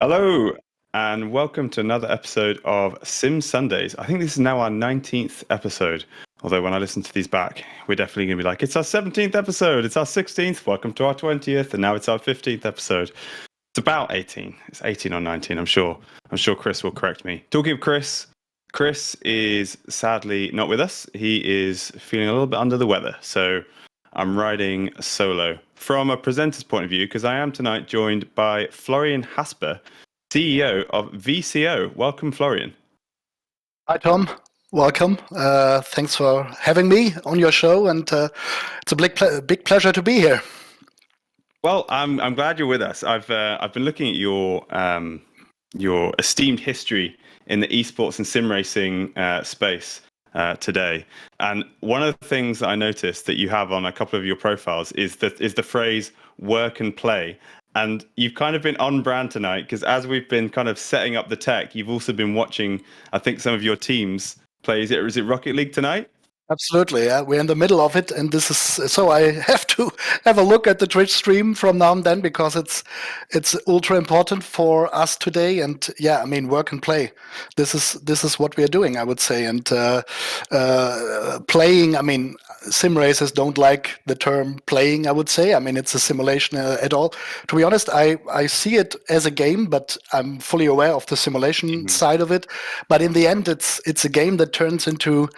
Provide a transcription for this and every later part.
Hello, and welcome to another episode of Sim Sundays. I think this is now our 19th episode. Although when I listen to these back, we're definitely going to be like, it's our 17th episode, it's our 16th, welcome to our 20th, and now it's our 15th episode. It's about 18. It's 18 or 19, I'm sure. I'm sure Chris will correct me. Talking of Chris, Chris is sadly not with us. He is feeling a little bit under the weather. So I'm riding solo from a presenter's point of view because I am tonight joined by Florian Haasper, CEO of VCO. Welcome, Florian. Hi, Tom. Welcome. Thanks for having me on your show, and it's a big pleasure to be here. Well, I'm glad you're with us. I've been looking at your esteemed history in the esports and sim racing space today, and one of the things that I noticed that you have on a couple of your profiles is the phrase "work and play." And you've kind of been on brand tonight because as we've been kind of setting up the tech, you've also been watching, I think, some of your teams play. Is it Rocket League tonight? Absolutely, yeah. We're in the middle of it, and this is so I have to have a look at the Twitch stream from now and then because it's ultra important for us today. And yeah, I mean, work and play. This is what we are doing, I would say. And playing. I mean, sim racers don't like the term playing. I would say. I mean, it's a simulation at all. To be honest, I see it as a game, but I'm fully aware of the simulation side of it. But in the end, it's a game that turns into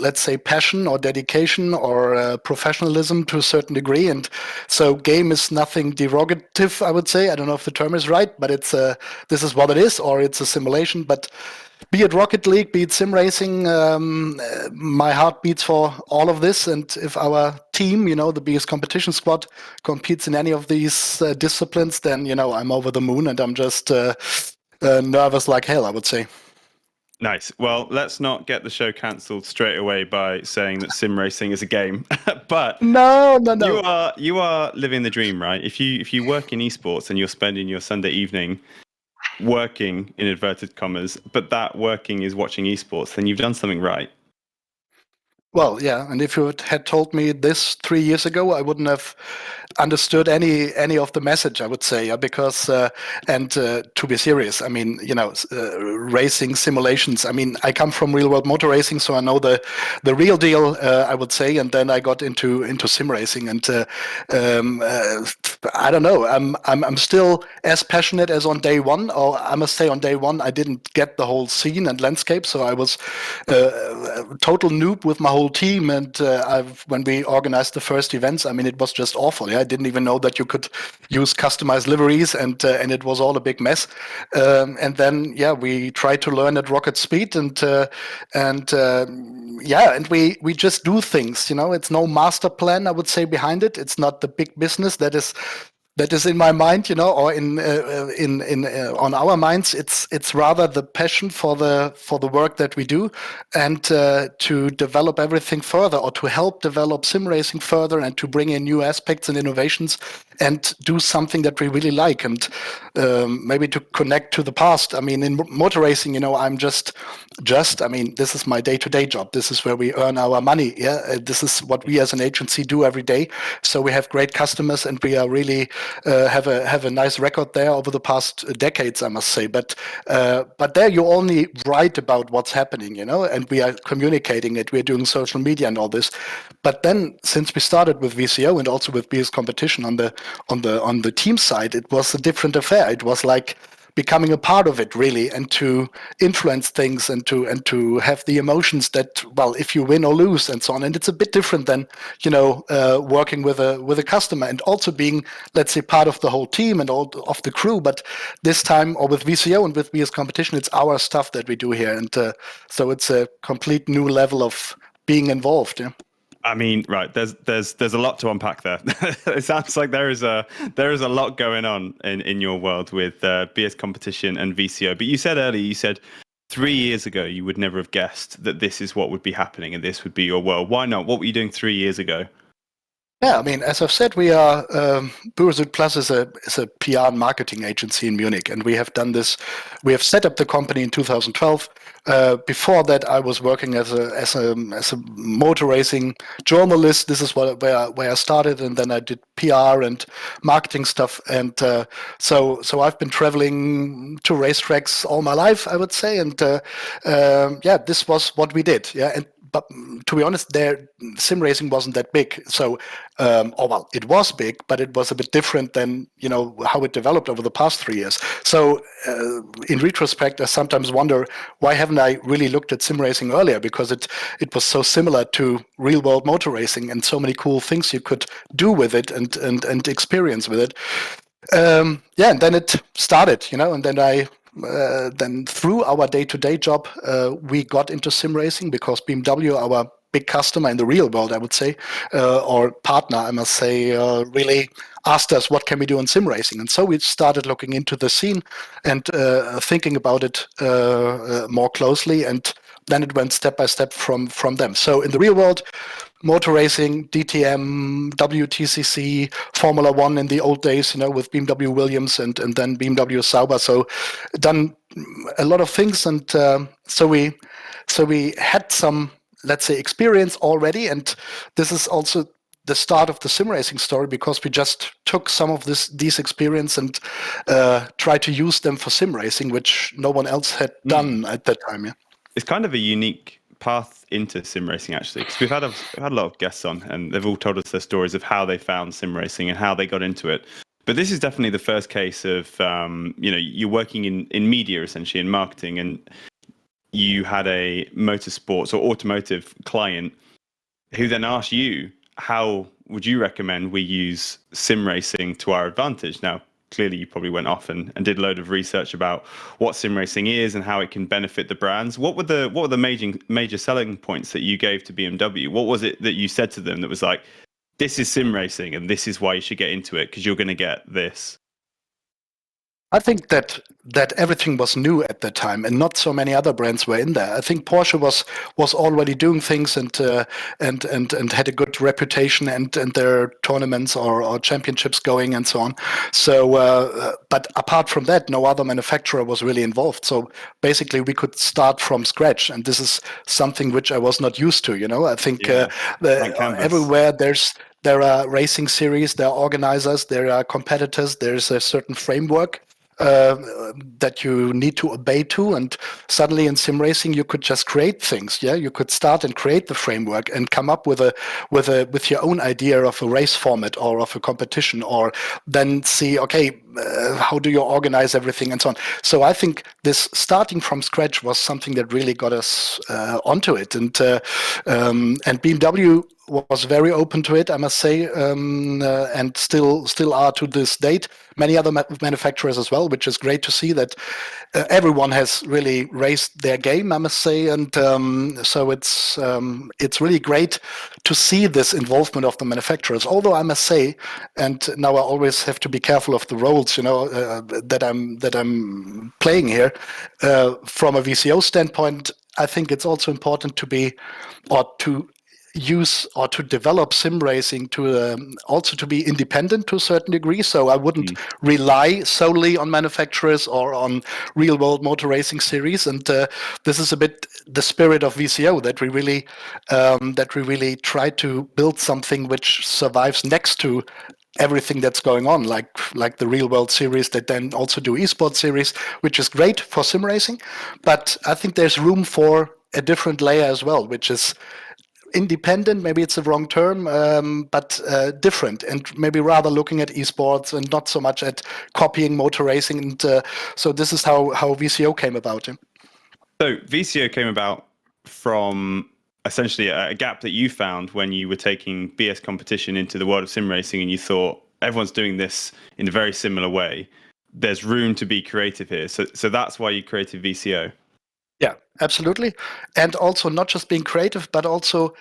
let's say passion or dedication or professionalism to a certain degree. And so game is nothing derogative, I would say. I don't know if the term is right, but it's this is what it is, or it's a simulation. But be it Rocket League, be it sim racing, my heart beats for all of this. And if our team, the biggest competition squad, competes in any of these disciplines, then I'm over the moon, and I'm just nervous like hell, I would say. Nice. Well, let's not get the show cancelled straight away by saying that sim racing is a game. But No, no, you no. are living the dream, right? If you work in esports and you're spending your Sunday evening working in inverted commas, but that working is watching esports, then you've done something right. Well, yeah, and if you had told me this 3 years ago, I wouldn't have understood any of the message. I would say, yeah, because to be serious, I mean, racing simulations. I mean, I come from real world motor racing, so I know the real deal. I would say, and then I got into sim racing, and I don't know. I'm still as passionate as on day one, or I must say, on day one, I didn't get the whole scene and landscape, so I was a total noob with my whole team. And when we organized the first events, I mean, it was just awful. Yeah, I didn't even know that you could use customized liveries, and it was all a big mess. And then, yeah, we tried to learn at rocket speed, and yeah, and we just do things. It's no master plan, I would say, behind it. It's not the big business that is in my mind, or in on our minds. It's rather the passion for the work that we do, and to develop everything further, or to help develop sim racing further, and to bring in new aspects and innovations, and do something that we really like, and maybe to connect to the past. I mean, in motor racing, I'm just. I mean, this is my day-to-day job. This is where we earn our money. Yeah, this is what we as an agency do every day. So we have great customers, and we are really have a nice record there over the past decades, I must say. But there you only write about what's happening, and we are communicating it. We're doing social media and all this. But then, since we started with VCO and also with BS competition on the team side, it was a different affair. It was like becoming a part of it, really, and to influence things, and to have the emotions that, well, if you win or lose and so on. And it's a bit different than working with a customer, and also being, let's say, part of the whole team and all of the crew. But this time, or with VCO and with BS competition, it's our stuff that we do here, and so it's a complete new level of being involved. Yeah. I mean, right, there's a lot to unpack there. It sounds like there is a lot going on in your world with BS competition and VCO. But you said earlier, 3 years ago you would never have guessed that this is what would be happening and this would be your world. Why not? What were you doing 3 years ago? Yeah, I mean, as I've said, we are Buresuit Plus is a PR and marketing agency in Munich, and we have done this. We have set up the company in 2012. Before that, I was working as a motor racing journalist. This is where I started, and then I did PR and marketing stuff. And so I've been traveling to racetracks all my life, I would say. And yeah, this was what we did. Yeah, and but to be honest, there sim racing wasn't that big. So, or well, it was big, but it was a bit different than how it developed over the past 3 years. So, in retrospect, I sometimes wonder why haven't I really looked at sim racing earlier? Because it was so similar to real world motor racing, and so many cool things you could do with it and experience with it. Yeah, and then it started, and then through our day-to-day job, we got into sim racing because BMW, our big customer in the real world, I would say, or partner, I must say, really asked us, what can we do in sim racing? And so we started looking into the scene and thinking about it more closely. And then it went step by step from them. So in the real world, motor racing, DTM, WTCC, Formula One in the old days, with BMW Williams and then BMW Sauber. So done a lot of things, and so we had some, let's say, experience already, and this is also the start of the sim racing story because we just took some of these experience and tried to use them for sim racing, which no one else had done at that time. Yeah, it's kind of a unique path into sim racing, actually, because we've had a lot of guests on, and they've all told us their stories of how they found sim racing and how they got into it. But this is definitely the first case of you're working in media, essentially, in marketing, and you had a motorsports or automotive client who then asked you, how would you recommend we use sim racing to our advantage? Now, clearly you probably went off and did a load of research about what sim racing is and how it can benefit the brands. What were the major selling points that you gave to BMW? What was it that you said to them that was like, this is sim racing and this is why you should get into it because you're going to get this? I think that everything was new at that time, and not so many other brands were in there. I think Porsche was already doing things and had a good reputation and their tournaments or championships going and so on. So, but apart from that, no other manufacturer was really involved. So basically, we could start from scratch, and this is something which I was not used to. I think everywhere there are racing series, there are organizers, there are competitors, there's a certain framework that you need to obey to, and suddenly in sim racing you could just create things. Yeah, you could start and create the framework and come up with your own idea of a race format or of a competition, or then see, okay, how do you organize everything and so on. So I think this starting from scratch was something that really got us onto it, and BMW was very open to it, I must say, and still are to this date. Many other manufacturers as well, which is great to see that everyone has really raised their game, I must say, and so it's really great to see this involvement of the manufacturers. Although I must say, and now I always have to be careful of the roles, that I'm playing here. From a VCO standpoint, I think it's also important to use or to develop sim racing to also to be independent to a certain degree. So I wouldn't rely solely on manufacturers or on real world motor racing series. And this is a bit the spirit of VCO, that we really try to build something which survives next to everything that's going on, like the real world series that then also do esports series, which is great for sim racing. But I think there's room for a different layer as well, which is independent, maybe it's the wrong term, but different, and maybe rather looking at esports and not so much at copying motor racing. And so this is how VCO came about. So VCO came about from essentially a gap that you found when you were taking BS competition into the world of sim racing, and you thought, everyone's doing this in a very similar way. There's room to be creative here. So that's why you created VCO. Yeah, absolutely. And also not just being creative, but also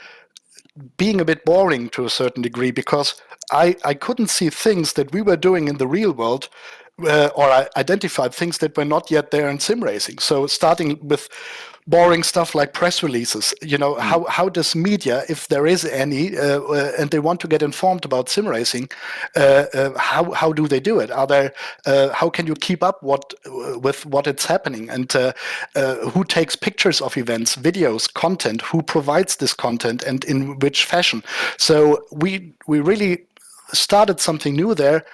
being a bit boring to a certain degree, because I couldn't see things that we were doing in the real world or I identified things that were not yet there in sim racing. So starting with boring stuff like press releases, how does media, if there is any, and they want to get informed about sim racing, how do they do it? How can you keep up with what it's happening, and who takes pictures of events, videos, content, who provides this content, and in which fashion? So we really started something new there,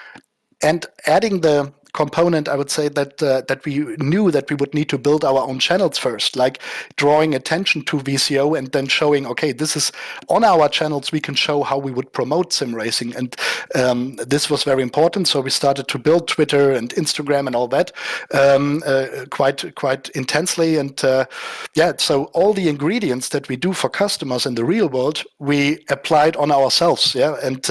and adding the component, I would say that we knew that we would need to build our own channels first, like drawing attention to VCO and then showing, okay, this is on our channels, we can show how we would promote sim racing. And this was very important. So we started to build Twitter and Instagram and all that quite intensely. And so all the ingredients that we do for customers in the real world, we applied on ourselves. Yeah. And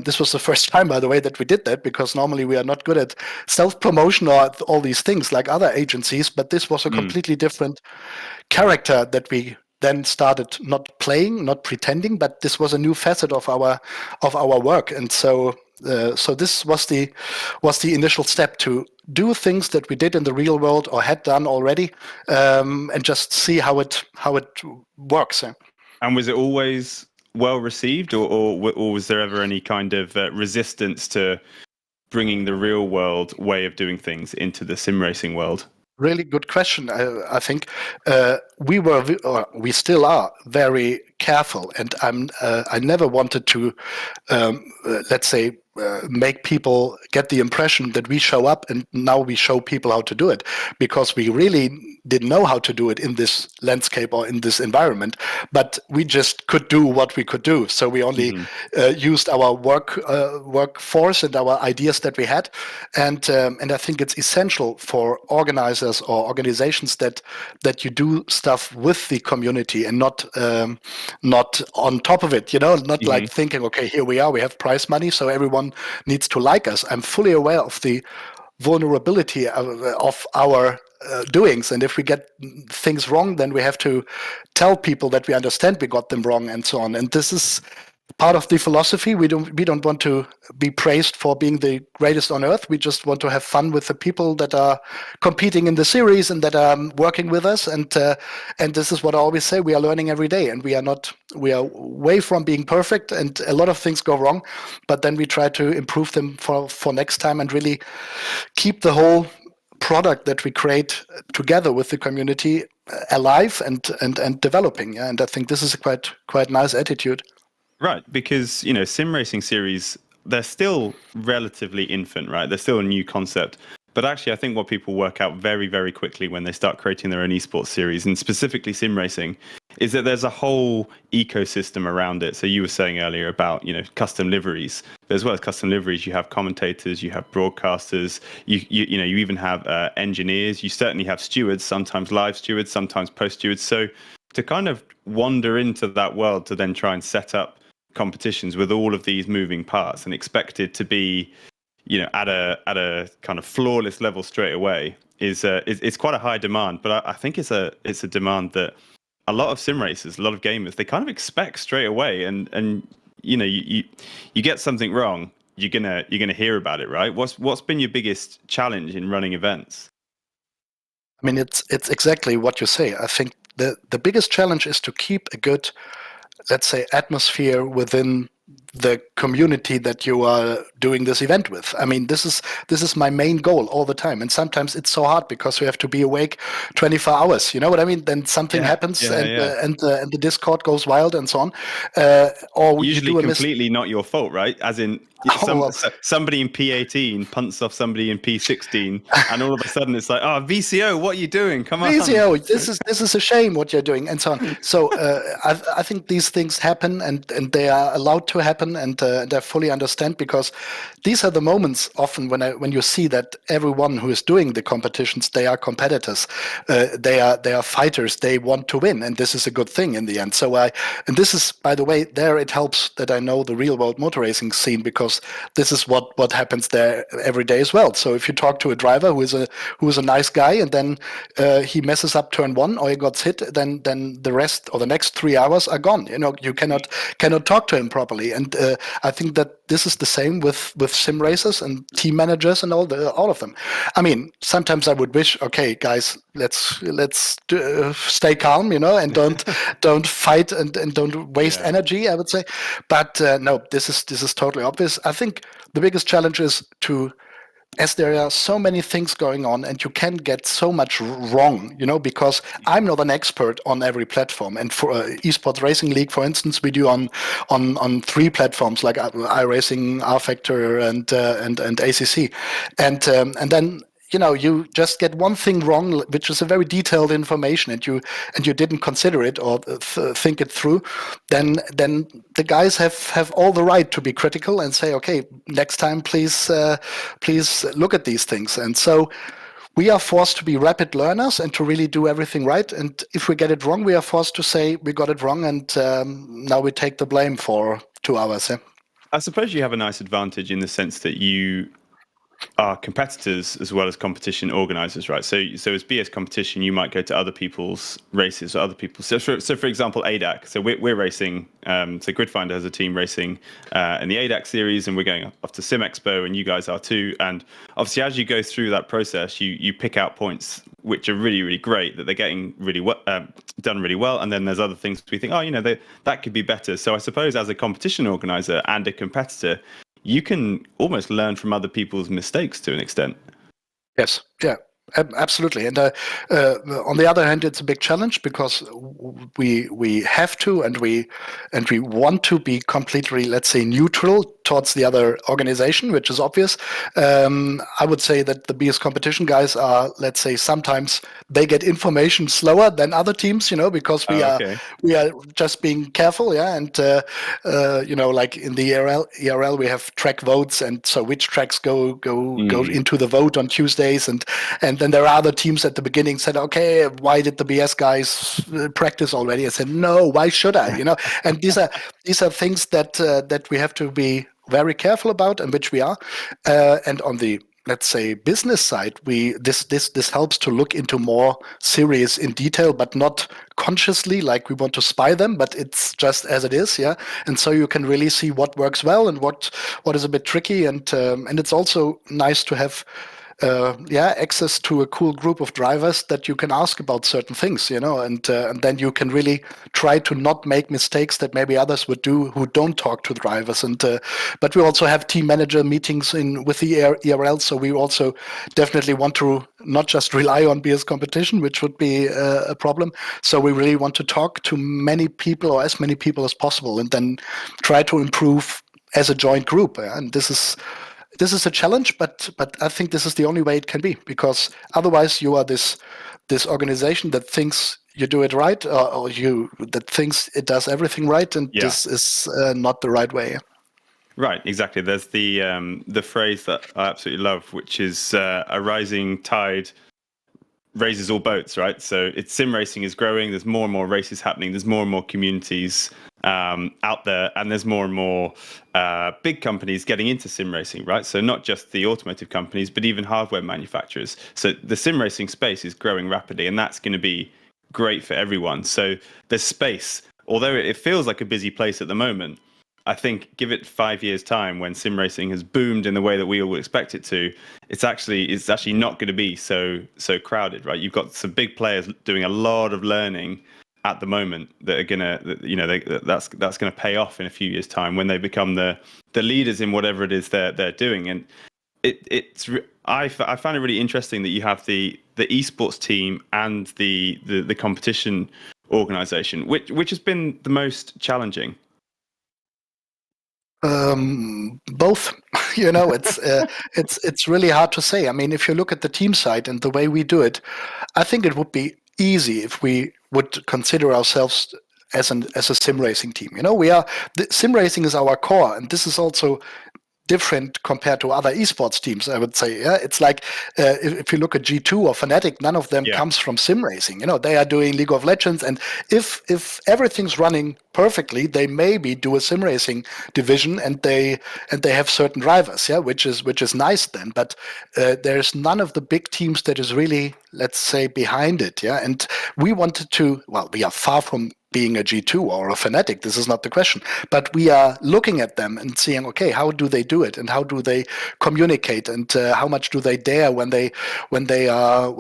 this was the first time, by the way, that we did that, because normally we are not good at self-promotion or all these things like other agencies, but this was a completely different character that we then started not playing, not pretending, but this was a new facet of our work. And so this was the initial step, to do things that we did in the real world or had done already, and just see how it works. And was it always well received, or was there ever any kind of resistance to bringing the real world way of doing things into the sim racing world? Really good question. I think we still are very careful, and I never wanted to, let's say, make people get the impression that we show up and now we show people how to do it, because we really didn't know how to do it in this landscape or in this environment, but we just could do what we could do. So we only used our workforce and our ideas that we had, and I think it's essential for organizers or organizations that you do stuff with the community and not on top of it, not like thinking, okay, here we are, we have prize money, so everyone needs to like us. I'm fully aware of the vulnerability of our doings, and if we get things wrong, then we have to tell people that we understand we got them wrong, and so on. And this is part of the philosophy. We don't want to be praised for being the greatest on earth. We just want to have fun with the people that are competing in the series and that are working with us. And this is what I always say: we are learning every day, and we are way from being perfect, and a lot of things go wrong. But then we try to improve them for next time, and really keep the whole product that we create together with the community alive and developing. Yeah? And I think this is a quite nice attitude. Right, because sim racing series, they're still relatively infant, right? They're still a new concept. But actually, I think what people work out very, very quickly when they start creating their own esports series, and specifically sim racing, is that there's a whole ecosystem around it. So you were saying earlier about custom liveries. But as well as custom liveries, you have commentators, you have broadcasters, you even have engineers. You certainly have stewards, sometimes live stewards, sometimes post stewards. So to kind of wander into that world to then try and set up competitions with all of these moving parts and expected to be at a kind of flawless level straight away is quite a high demand. But I think it's a demand that a lot of sim racers, a lot of gamers, they kind of expect straight away, and you get something wrong, you're gonna hear about it, right? What's been your biggest challenge in running events? I mean, it's exactly what you say. I think the biggest challenge is to keep a good, let's say, atmosphere within the community that you are doing this event with. I mean, this is my main goal all the time, and sometimes it's so hard because you have to be awake 24 hours. You know what I mean? Then something happens, and the Discord goes wild and so on. Or usually you do completely not your fault, right? As in, somebody in P18 punts off somebody in P16, and all of a sudden it's like, oh, VCO, what are you doing? Come on, VCO, this is a shame what you're doing, and so on. So I think these things happen, and they are allowed to happen, and I fully understand, because these are the moments often when you see that everyone who is doing the competitions, they are competitors, they are fighters, they want to win, and this is a good thing in the end. So and this is, by the way, there it helps that I know the real world motor racing scene, because this is what happens there every day as well. So if you talk to a driver who is a nice guy, and then he messes up turn one or he gets hit, then the rest or the next 3 hours are gone. You cannot talk to him properly. And I think that this is the same with sim racers and team managers and all of them. I mean, sometimes I would wish, okay, guys, let's stay calm, and don't fight and don't waste energy, I would say. But no, this is totally obvious. I think the biggest challenge is as there are so many things going on and you can get so much wrong, because I'm not an expert on every platform. And for esports racing league, for instance, we do on 3 platforms like iRacing, rFactor, and ACC, and then you just get one thing wrong, which is a very detailed information, and you didn't consider it or think it through. Then the guys have all the right to be critical and say, okay, next time, please look at these things. And so we are forced to be rapid learners and to really do everything right. And if we get it wrong, we are forced to say we got it wrong, and now we take the blame for 2 hours. Yeah? I suppose you have a nice advantage in the sense that you are competitors as well as competition organizers, right? So as BS competition, you might go to other people's races or other people's. So for example, ADAC. So we're racing. So Gridfinder has a team racing in the ADAC series, and we're going off to Sim Expo, and you guys are too. And obviously, as you go through that process, you pick out points which are really, really great, that they're getting really done really well. And then there's other things we think, that could be better. So I suppose as a competition organizer and a competitor, you can almost learn from other people's mistakes to an extent. Yes. Yeah. Absolutely. And on the other hand, it's a big challenge because we have to and we want to be completely, let's say, neutral towards the other organization, which is obvious. I would say that the BS competition guys are, let's say, sometimes they get information slower than other teams, because we are just being careful, yeah. And like in the ERL, we have track votes, and so which tracks go into the vote on Tuesdays, and then there are other teams at the beginning said, okay, why did the BS guys practice already? I said, no, why should I? And these are things that we have to be very careful about, and which we are. And on the, let's say, business side, this helps to look into more series in detail, but not consciously like we want to spy them, but it's just as it is, yeah. And so you can really see what works well and what is a bit tricky, and it's also nice to have access to a cool group of drivers that you can ask about certain things, and then you can really try to not make mistakes that maybe others would do who don't talk to drivers. And but we also have team manager meetings with the ERL, so we also definitely want to not just rely on BS competition, which would be a problem. So we really want to talk to many people, or as many people as possible, and then try to improve as a joint group. And this is a challenge, but I think this is the only way it can be, because otherwise you are this organization that thinks you do it right, or that thinks it does everything right, and this is not the right way. Right, exactly. There's the phrase that I absolutely love, which is a rising tide raises all boats, right? So sim racing is growing. There's more and more races happening. There's more and more communities out there, and there's more and more big companies getting into sim racing, right? So not just the automotive companies, but even hardware manufacturers. So the sim racing space is growing rapidly, and that's going to be great for everyone. So there's space. Although it feels like a busy place at the moment, I think give it 5 years' time, when sim racing has boomed in the way that we all would expect it to, it's actually not going to be so crowded, right? You've got some big players doing a lot of learning at the moment that are gonna, that's gonna pay off in a few years' time when they become the leaders in whatever it is they're doing. And I find it really interesting that you have the esports team and the competition organization. Which has been the most challenging? Both. It's really hard to say. I mean, if you look at the team side and the way we do it, I think it would be easy if we would consider ourselves as a sim racing team. Sim racing is our core, and this is also different compared to other esports teams, I would say. Yeah, it's like if you look at G2 or Fnatic, none of them comes from sim racing. They are doing League of Legends, and if everything's running perfectly, they maybe do a sim racing division, and they have certain drivers, which is nice then. But there's none of the big teams that is really, let's say, behind it. And we wanted to. Well, we are far from being a G2 or a Fnatic. This is not the question. But we are looking at them and seeing, okay, how do they do it, and how do they communicate, and how much do they dare when they are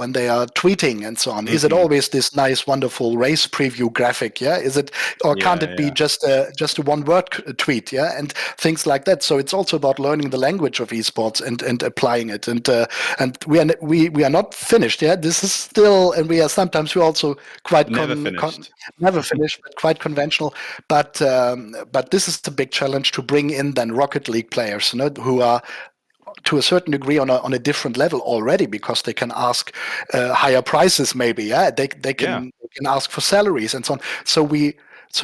tweeting and so on. Is it always this nice, wonderful race preview graphic? Yeah, is it, or can't it be just a one-word tweet? Yeah, and things like that. So it's also about learning the language of esports and applying it. And we are not finished. Yeah, this is still, and we are sometimes also quite never finished. Never finished, but quite conventional. But this is the big challenge, to bring in then Rocket League players, who are to a certain degree on a different level already, because they can ask higher prices, maybe. Yeah, they can ask for salaries and so on. So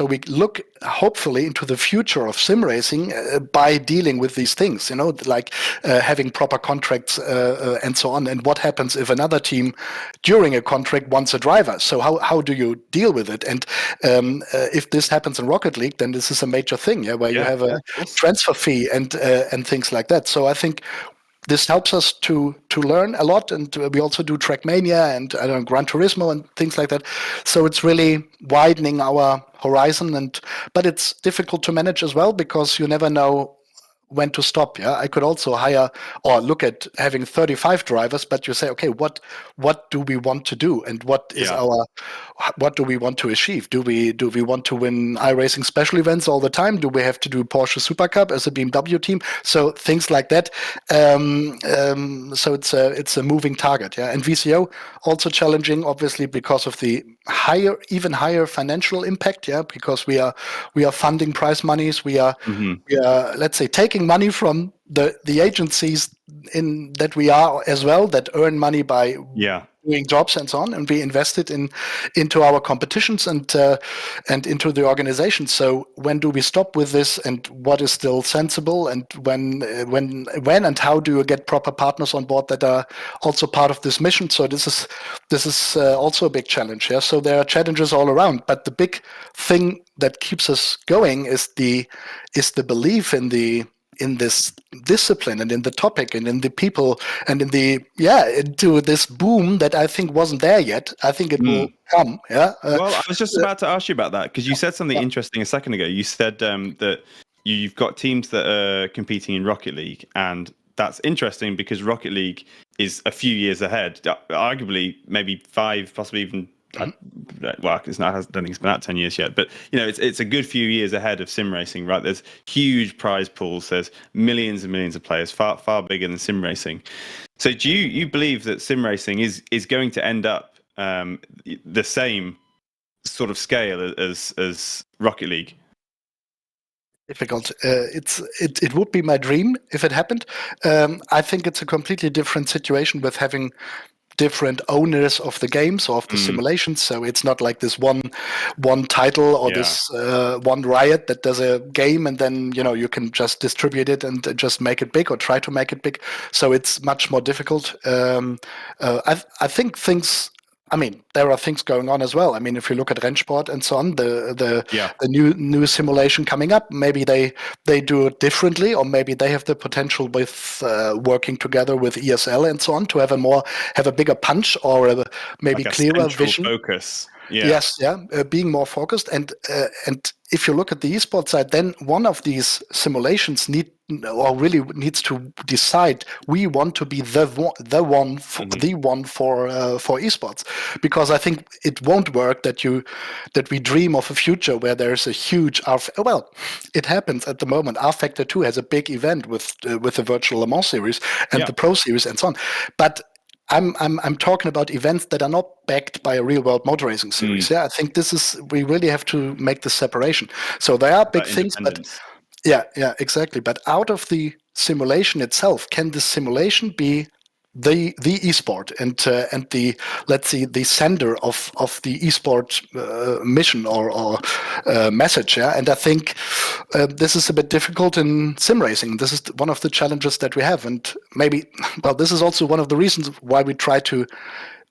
we look hopefully into the future of sim racing by dealing with these things, like having proper contracts and so on. And what happens if another team during a contract wants a driver? So how do you deal with it? And if this happens in Rocket League, then this is a major thing, where you have a transfer fee and things like that. So I think this helps us to learn a lot, and we also do Trackmania and Gran Turismo and things like that. So it's really widening our horizon, but it's difficult to manage as well, because you never know when to stop. Yeah, I could also hire or look at having 35 drivers, but you say, okay, what do we want to do, and what do we want to achieve? Do we want to win iRacing special events all the time? Do we have to do Porsche Super Cup as a BMW team? So things like that. So it's a moving target. Yeah, and VCO also challenging, obviously, because of the even higher financial impact. Yeah, because we are funding prize monies. We are let's say taking money from the agencies in that we are as well, that earn money by doing jobs and so on, and we invest it into our competitions and into the organization. So when do we stop with this, and what is still sensible, and when and how do you get proper partners on board that are also part of this mission? So this is also a big challenge. Yeah, so there are challenges all around, but the big thing that keeps us going is the belief in this discipline and in the topic and in the people and into this boom that I think wasn't there yet. I think it will come. Yeah. Well, I was just about to ask you about that, because you said something interesting a second ago. You said that you've got teams that are competing in Rocket League, and that's interesting because Rocket League is a few years ahead, arguably maybe 5, possibly even. Well, it's not. I don't think it's been out 10 years yet, but it's a good few years ahead of sim racing, right? There's huge prize pools. There's millions and millions of players, far bigger than sim racing. So, do you believe that sim racing is going to end up the same sort of scale as Rocket League? Difficult. It would be my dream if it happened. I think it's a completely different situation with having different owners of the games or of the simulations. So it's not like this one title or this one Riot that does a game and then you can just distribute it and just make it big or try to make it big. So it's much more difficult. I think things. I mean, there are things going on as well. I mean, if you look at Rennsport and so on, the new simulation coming up, maybe they do it differently, or maybe they have the potential with working together with ESL and so on to have a bigger punch, or maybe like clearer vision. Focus. Yeah. Yes, being more focused, and if you look at the esports side, then one of these simulations needs to decide we want to be the one for esports, because I think it won't work that we dream of a future where there's a huge it happens at the moment. R Factor 2 has a big event with the virtual Le Mans series and the Pro series and so on, but I'm talking about events that are not backed by a real world motor racing series. Yeah, I think we really have to make this separation. So there are big things, but exactly. But out of the simulation itself, can the simulation be the esport and the, let's see, the sender of the esport mission or message? Yeah, and I think this is a bit difficult in sim racing. This is one of the challenges that we have, and maybe this is also one of the reasons why we try to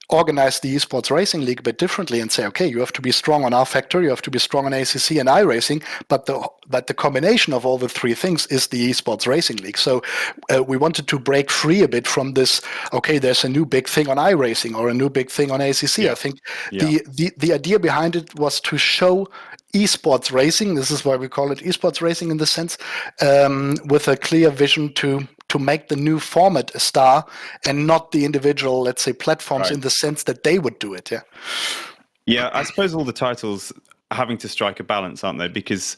organize the esports racing league a bit differently and say, okay, you have to be strong on R Factor, you have to be strong on ACC and iRacing, but the combination of all the three things is the esports racing league. So we wanted to break free a bit from this. Okay, there's a new big thing on iRacing or a new big thing on ACC. I think the idea behind it was to show esports racing. This is why we call it esports racing in the sense, with a clear vision to make the new format a star and not the individual, let's say, platforms in the sense that they would do it. Yeah, I suppose all the titles are having to strike a balance, aren't they? Because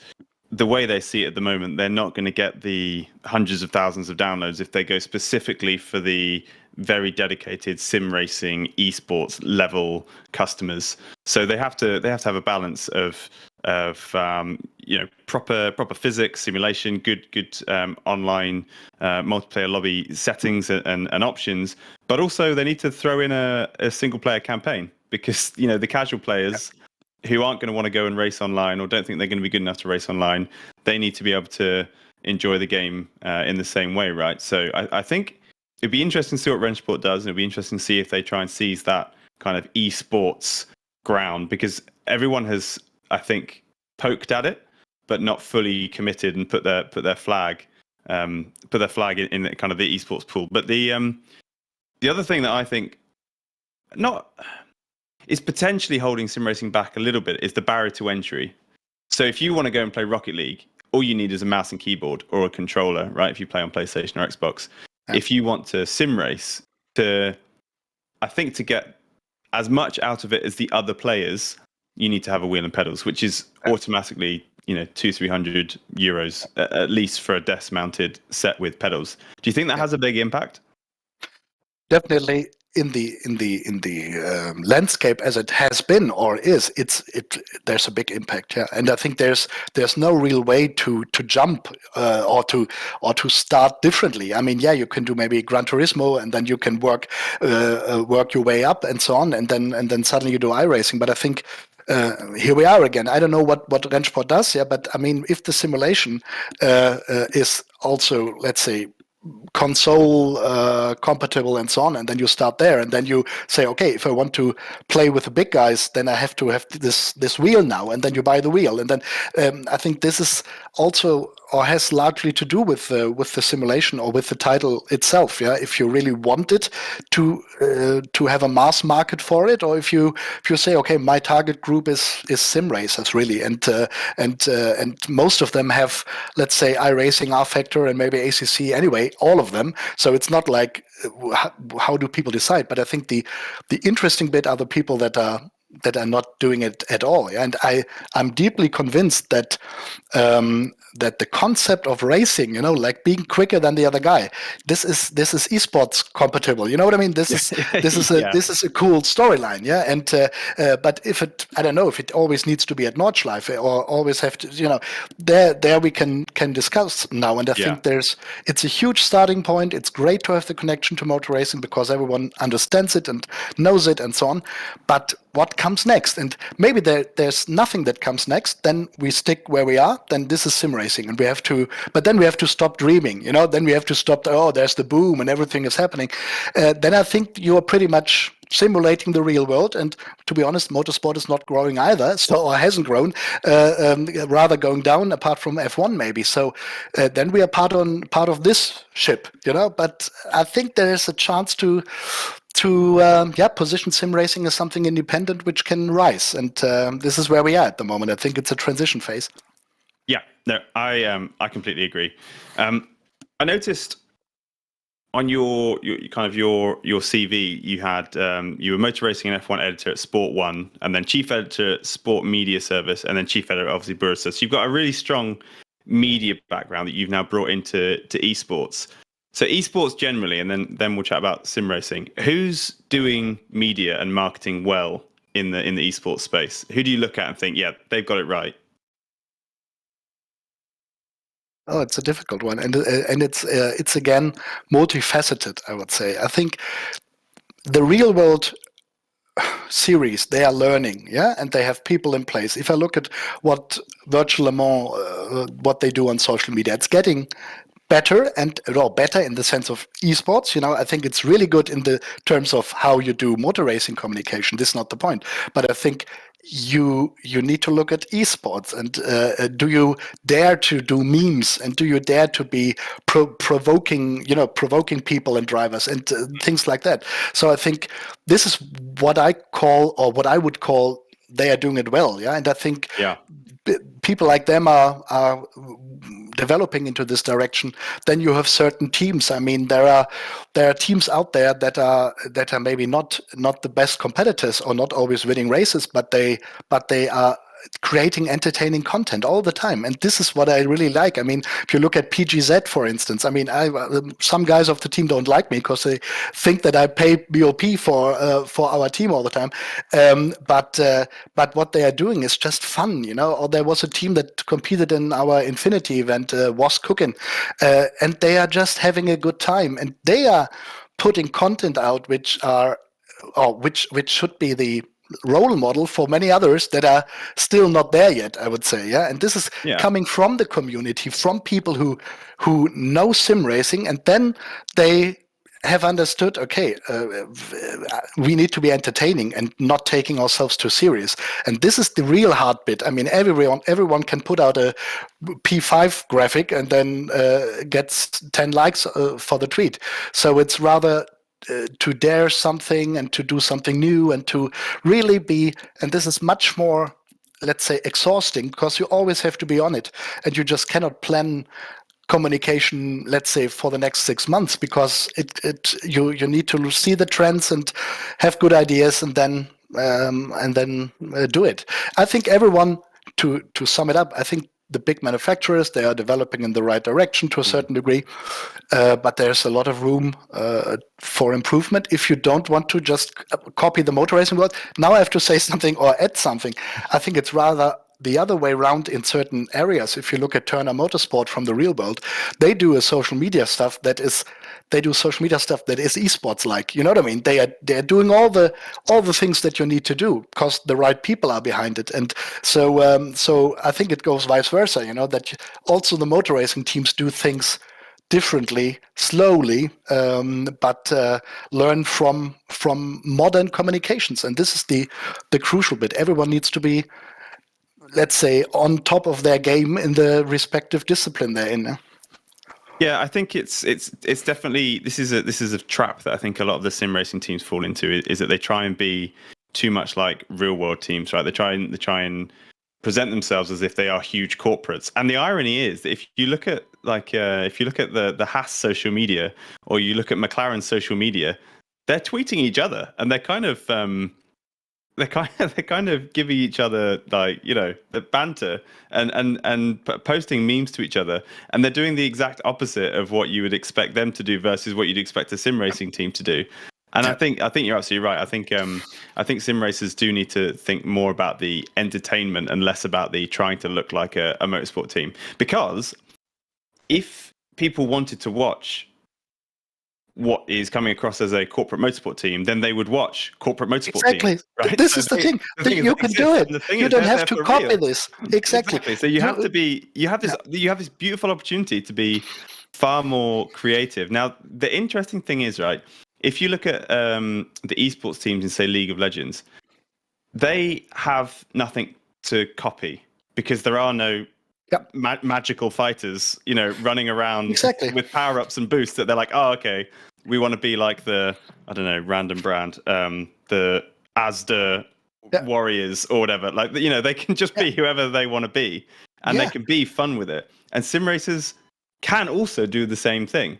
the way they see it at the moment, they're not going to get the hundreds of thousands of downloads if they go specifically for the very dedicated sim racing esports level customers. So they have to have a balance of proper physics, simulation, good online multiplayer lobby settings and options, but also they need to throw in a single player campaign, because the casual players who aren't going to want to go and race online or don't think they're going to be good enough to race online, they need to be able to enjoy the game in the same way, right? So I think it'd be interesting to see what Rennsport does, and it'd be interesting to see if they try and seize that kind of esports ground, because everyone has, I think, poked at it, but not fully committed and put their flag in the kind of the esports pool. But the other thing that I think is potentially holding sim racing back a little bit is the barrier to entry. So if you want to go and play Rocket League, all you need is a mouse and keyboard or a controller, right? If you play on PlayStation or Xbox. Yeah. If you want to sim race, I think to get as much out of it as the other players, you need to have a wheel and pedals, which is automatically, €200-300 at least for a desk-mounted set with pedals. Do you think that has a big impact? Definitely. In the landscape as it has been or is, there's a big impact, and I think there's no real way to jump or to start differently. I mean, you can do maybe Gran Turismo, and then you can work your way up and so on, and then suddenly you do iRacing. But I think here we are again. I don't know what Rennsport does, but I mean, if the simulation is also, let's say, console compatible and so on, and then you start there, and then you say, okay, if I want to play with the big guys, then I have to have this wheel now, and then you buy the wheel, and then I think this is also, or has largely to do with the simulation or with the title itself. If you really want it to have a mass market for it, or if you say, okay, my target group is sim racers really, and most of them have, let's say, iRacing, R Factor, and maybe ACC anyway, all of them. So it's not like how do people decide? But I think the interesting bit are the people that are not doing it at all. And I'm deeply convinced that that the concept of racing, like being quicker than the other guy, this is esports compatible. You know what I mean? This is a cool storyline. And but if I don't know if it always needs to be at Nordschleife or always have to, there we can discuss now. And I think it's a huge starting point. It's great to have the connection to motor racing because everyone understands it and knows it and so on. But what comes next? And maybe there's nothing that comes next. Then we stick where we are. Then this is sim racing, and then we have to stop dreaming. Then we have to stop. There's the boom and everything is happening. Then I think you are pretty much simulating the real world. And to be honest, motorsport is not growing either, or hasn't grown, rather going down, apart from F1 maybe. So then we are part of this ship, But I think there is a chance to position sim racing as something independent which can rise, and this is where we are at the moment. I think it's a transition phase. Yeah, no, I completely agree. I noticed on your CV, you had you were motor racing and F1 editor at Sport One, and then chief editor at Sport Media Service, and then chief editor obviously Bursa. So you've got a really strong media background that you've now brought into esports. So esports generally, and then we'll chat about sim racing. Who's doing media and marketing well in the esports space? Who do you look at and think, yeah, they've got it right? Oh, it's a difficult one, and it's again multifaceted, I would say. I think the real world series, they are learning, and they have people in place. If I look at what Virtual Le Mans, what they do on social media, it's getting better better in the sense of esports. I think it's really good in the terms of how you do motor racing communication. This is not the point, but I think you need to look at esports, and do you dare to do memes, and do you dare to be provoking people and drivers and things like that. So I think this is what I would call they are doing it well. And I think people like them are developing into this direction. Then you have certain teams. I mean, there are teams out there that are maybe not the best competitors or not always winning races, but they are creating entertaining content all the time, and this is what I really like. I mean, if you look at PGZ, for instance, I mean, some guys of the team don't like me because they think that I pay BOP for our team all the time. But what they are doing is just fun, Or there was a team that competed in our Infinity event, was cooking, and they are just having a good time, and they are putting content out which should be the role model for many others that are still not there yet, I would say. And this is coming from the community, from people who know sim racing, and then they have understood, okay, we need to be entertaining and not taking ourselves too serious. And this is the real hard bit. I mean, everyone can put out a P5 graphic and then gets 10 likes for the tweet. So it's rather to dare something and to do something new and to really be, and this is much more, let's say, exhausting, because you always have to be on it, and you just cannot plan communication, let's say, for the next 6 months, because you need to see the trends and have good ideas and then do it. I think everyone, to sum it up, I think the big manufacturers, they are developing in the right direction to a certain degree, but there's a lot of room for improvement if you don't want to just copy the motor racing world. Now I have to say something or add something. I think it's rather the other way around in certain areas. If you look at Turner Motorsport from the real world, they do social media stuff that is esports like. You know what I mean? They are doing all the things that you need to do because the right people are behind it. And so I think it goes vice versa. That also the motor racing teams do things differently, slowly, but learn from modern communications. And this is the crucial bit. Everyone needs to be, let's say, on top of their game in the respective discipline they're in. Yeah, I think it's definitely this is a trap that I think a lot of the sim racing teams fall into, is that they try and be too much like real world teams, right? They try and present themselves as if they are huge corporates. And the irony is that if you look at the Haas social media, or you look at McLaren's social media, they're tweeting each other, and they're kind of giving each other, like, the banter and posting memes to each other, and they're doing the exact opposite of what you would expect them to do versus what you'd expect a sim racing team to do. And I think you're absolutely right. I think sim racers do need to think more about the entertainment and less about the trying to look like a motorsport team. Because if people wanted to watch what is coming across as a corporate motorsport team, then they would watch corporate motorsport teams. Right? This is the thing. You can do it. You don't have to copy this. Exactly. So you have this beautiful opportunity to be far more creative. Now, the interesting thing is, right, if you look at the esports teams in, say, League of Legends, they have nothing to copy because there are no magical fighters, running around with power-ups and boosts that they're like, oh, okay, we want to be like the, I don't know, random brand, the Asda Warriors or whatever. Like, they can just be whoever they want to be, and they can be fun with it. And sim racers can also do the same thing.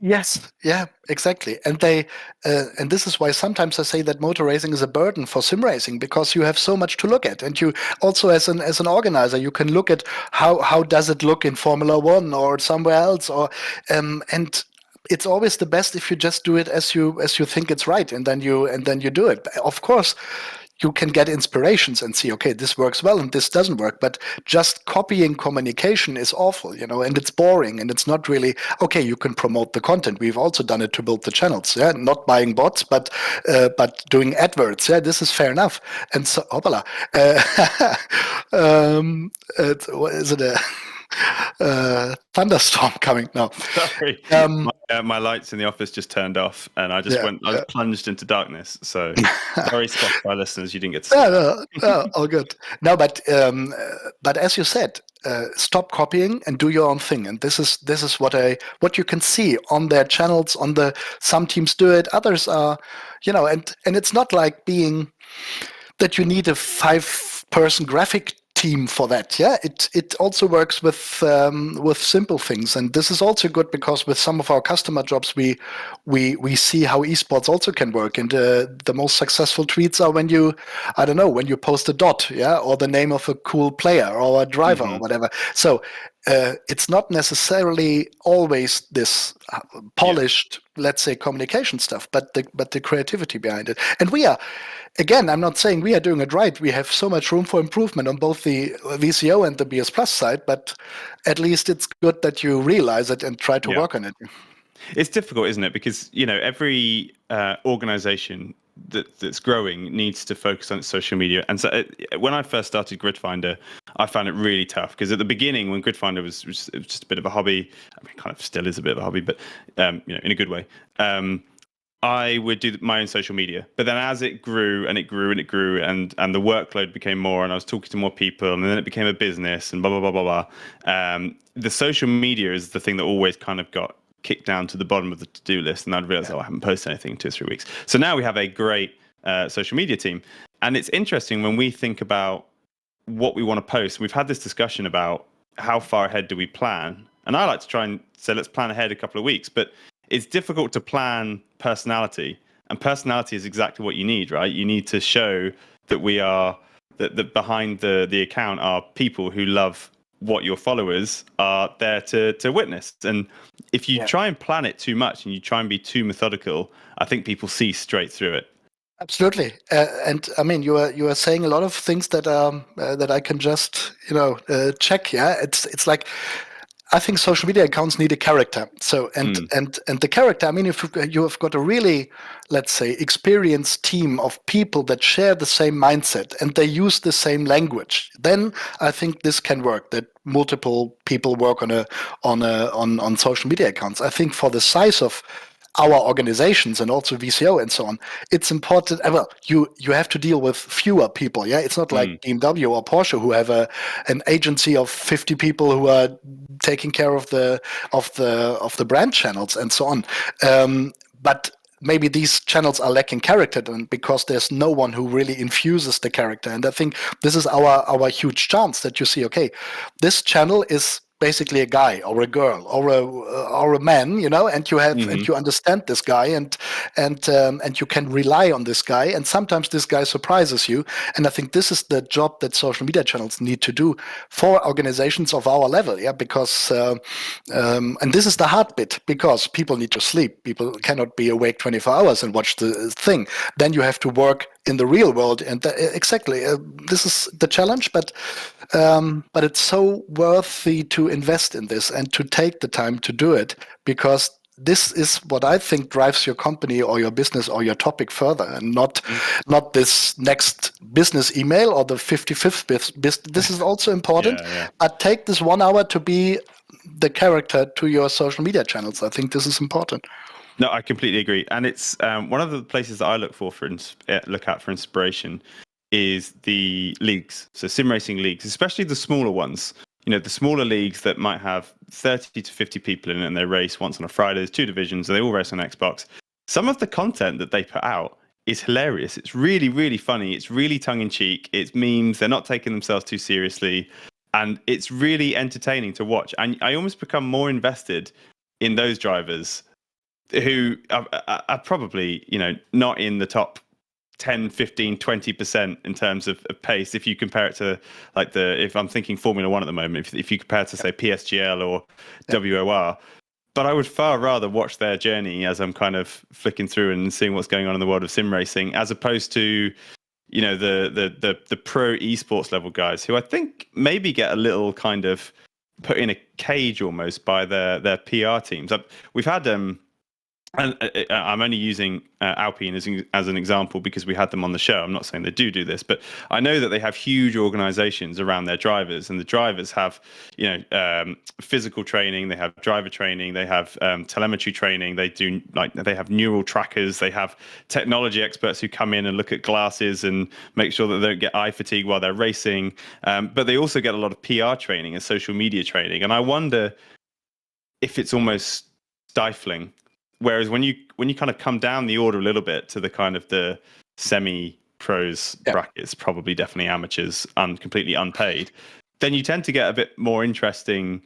Yes, yeah, exactly. And and this is why sometimes I say that motor racing is a burden for sim racing, because you have so much to look at, and you also, as an organizer, you can look at how does it look in Formula One or somewhere else, or and it's always the best if you just do it as you think it's right, and then you do it. Of course, you can get inspirations and see, okay, this works well and this doesn't work, but just copying communication is awful, and it's boring, and it's not really, okay, you can promote the content. We've also done it to build the channels, not buying bots, but doing adverts. This is fair enough. And so, what is it? thunderstorm coming now. Sorry, Um, my lights in the office just turned off, and I just yeah, went. I was plunged into darkness. So sorry, Spotify listeners, you didn't get to see no, that. all good. No, but as you said, stop copying and do your own thing. And this is what you can see on their channels. Some teams do it, others are, and it's not like being that you need a 5-person graphic team for that. Yeah, it also works with simple things, and this is also good because with some of our customer jobs, we see how esports also can work. And the most successful tweets are when you, I don't know, when you post a dot, yeah, or the name of a cool player or a driver or whatever. So it's not necessarily always this polished, let's say, communication stuff, but the creativity behind it. And we are, again, I'm not saying we are doing it right. We have so much room for improvement on both the VCO and the BS Plus side, but at least it's good that you realize it and try to Yeah. work on it. It's difficult, isn't it? Because every organization that's growing needs to focus on its social media. And so when I first started Gridfinder, I found it really tough because at the beginning, when Gridfinder was just a bit of a hobby, I mean, kind of still is a bit of a hobby, but in a good way. I would do my own social media, but then as it grew and it grew and it grew, and the workload became more, and I was talking to more people, and then it became a business, and blah blah blah blah blah. The social media is the thing that always kind of got kicked down to the bottom of the to-do list, and I'd realize, I haven't posted anything in 2 or 3 weeks. So now we have a great social media team, and it's interesting when we think about what we want to post. We've had this discussion about how far ahead do we plan, and I like to try and say let's plan ahead a couple of weeks, but it's difficult to plan personality, and personality is exactly what you need, right? You need to show that we are that behind the account are people who love what your followers are there to witness. And if you try and plan it too much and you try and be too methodical, I think people see straight through it. Absolutely, and I mean, you are saying a lot of things that that I can just check. Yeah, it's like, I think social media accounts need a character. So and the character, I mean, if you have got a really, let's say, experienced team of people that share the same mindset and they use the same language, then I think this can work. That multiple people work on social media accounts. I think for the size of our organizations and also VCO and so on, it's important. Well, you have to deal with fewer people. Yeah, it's not like BMW or Porsche who have an agency of 50 people who are taking care of the brand channels and so on. But maybe these channels are lacking character because there's no one who really infuses the character. And I think this is our huge chance that you see, okay, this channel is basically a guy or a girl or a man, and you have and you understand this guy, and you can rely on this guy, and sometimes this guy surprises you. And I think this is the job that social media channels need to do for organizations of our level, because and this is the hard bit, because people need to sleep. People cannot be awake 24 hours and watch the thing. Then you have to work in the real world, and exactly this is the challenge. But it's so worthy to invest in this and to take the time to do it, because this is what I think drives your company or your business or your topic further, and not this next business email or the 55th business. This is also important, but take this 1 hour to be the character to your social media channels. I think this is important. No, I completely agree, and it's one of the places that I look at for inspiration is the leagues. So sim racing leagues, especially the smaller ones. The smaller leagues that might have 30 to 50 people in it, and they race once on a Friday. There's 2 divisions, and they all race on Xbox. Some of the content that they put out is hilarious. It's really, really funny. It's really tongue-in-cheek. It's memes. They're not taking themselves too seriously. And it's really entertaining to watch. And I almost become more invested in those drivers who are probably, not in the top 10, 15, 20% in terms of pace. If you compare it to if I'm thinking Formula One at the moment, if you compare it to say PSGL or WOR, but I would far rather watch their journey as I'm kind of flicking through and seeing what's going on in the world of sim racing, as opposed to, the pro esports level guys who I think maybe get a little kind of put in a cage almost by their PR teams. We've had And I'm only using Alpine as an example because we had them on the show. I'm not saying they do this, but I know that they have huge organizations around their drivers, and the drivers have, physical training, they have driver training, they have telemetry training, they have neural trackers, they have technology experts who come in and look at glasses and make sure that they don't get eye fatigue while they're racing. But they also get a lot of PR training and social media training, and I wonder if it's almost stifling. Whereas when you kind of come down the order a little bit to the kind of the semi-pros brackets, probably definitely amateurs, completely unpaid, then you tend to get a bit more interesting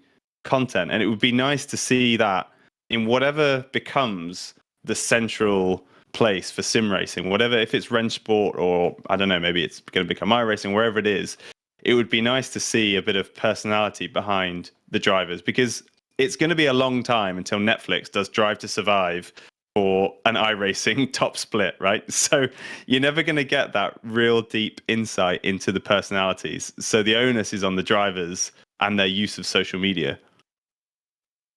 content. And it would be nice to see that in whatever becomes the central place for sim racing, whatever, if it's Rennsport or I don't know, maybe it's going to become iRacing, wherever it is, it would be nice to see a bit of personality behind the drivers, because it's going to be a long time until Netflix does Drive to Survive or an iRacing top split, right? So you're never going to get that real deep insight into the personalities. So the onus is on the drivers and their use of social media.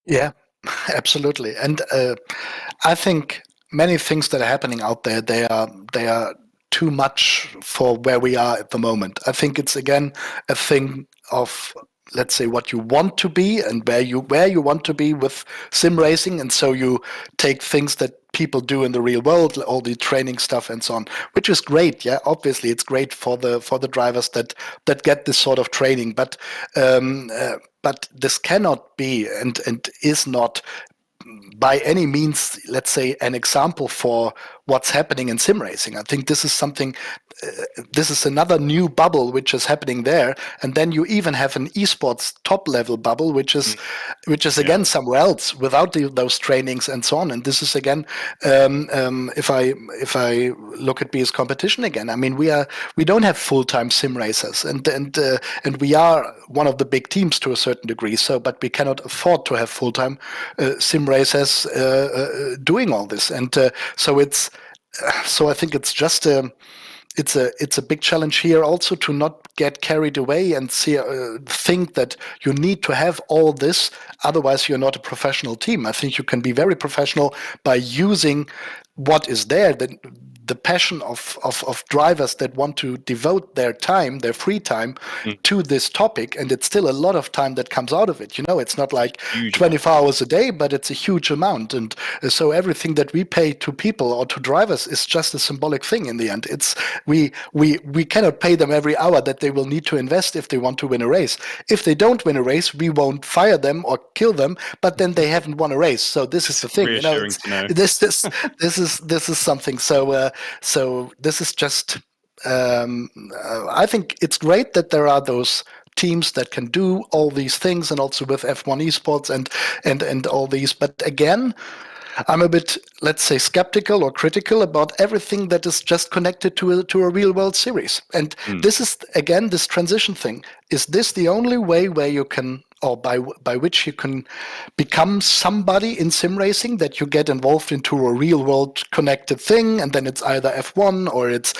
Yeah, absolutely. And I think many things that are happening out there, they are too much for where we are at the moment. I think it's again a thing of, let's say, what you want to be and where you want to be with sim racing, and so you take things that people do in the real world, all the training stuff and so on, which is great. Yeah, obviously it's great for the drivers that get this sort of training, but this cannot be and is not by any means, let's say, an example for what's happening in sim racing. I think this is something, this is another new bubble which is happening there. And then you even have an esports top level bubble, which is again somewhere else without those trainings and so on. And this is again, if I look at BS competition again, I mean, we don't have full-time sim racers, and we are one of the big teams to a certain degree. So, but we cannot afford to have full-time sim racers doing all this, and so I think it's just it's a big challenge here also to not get carried away and think that you need to have all this, otherwise you're not a professional team. I think you can be very professional by using what is there, the passion of drivers that want to devote their time, their free time, to this topic, and it's still a lot of time that comes out of it. It's not like 24 hours a day, but it's a huge amount, and so everything that we pay to people or to drivers is just a symbolic thing in the end. It's we cannot pay them every hour that they will need to invest if they want to win a race. If they don't win a race, we won't fire them or kill them, but then they haven't won a race. So this is the thing. This is something. So this is just, I think it's great that there are those teams that can do all these things, and also with F1 esports and all these. But again, I'm a bit, let's say, skeptical or critical about everything that is just connected to a real world series. And this is, again, this transition thing. Is this the only way where you can, or by which you can become somebody in sim racing, that you get involved into a real world connected thing, and then it's either F1 or it's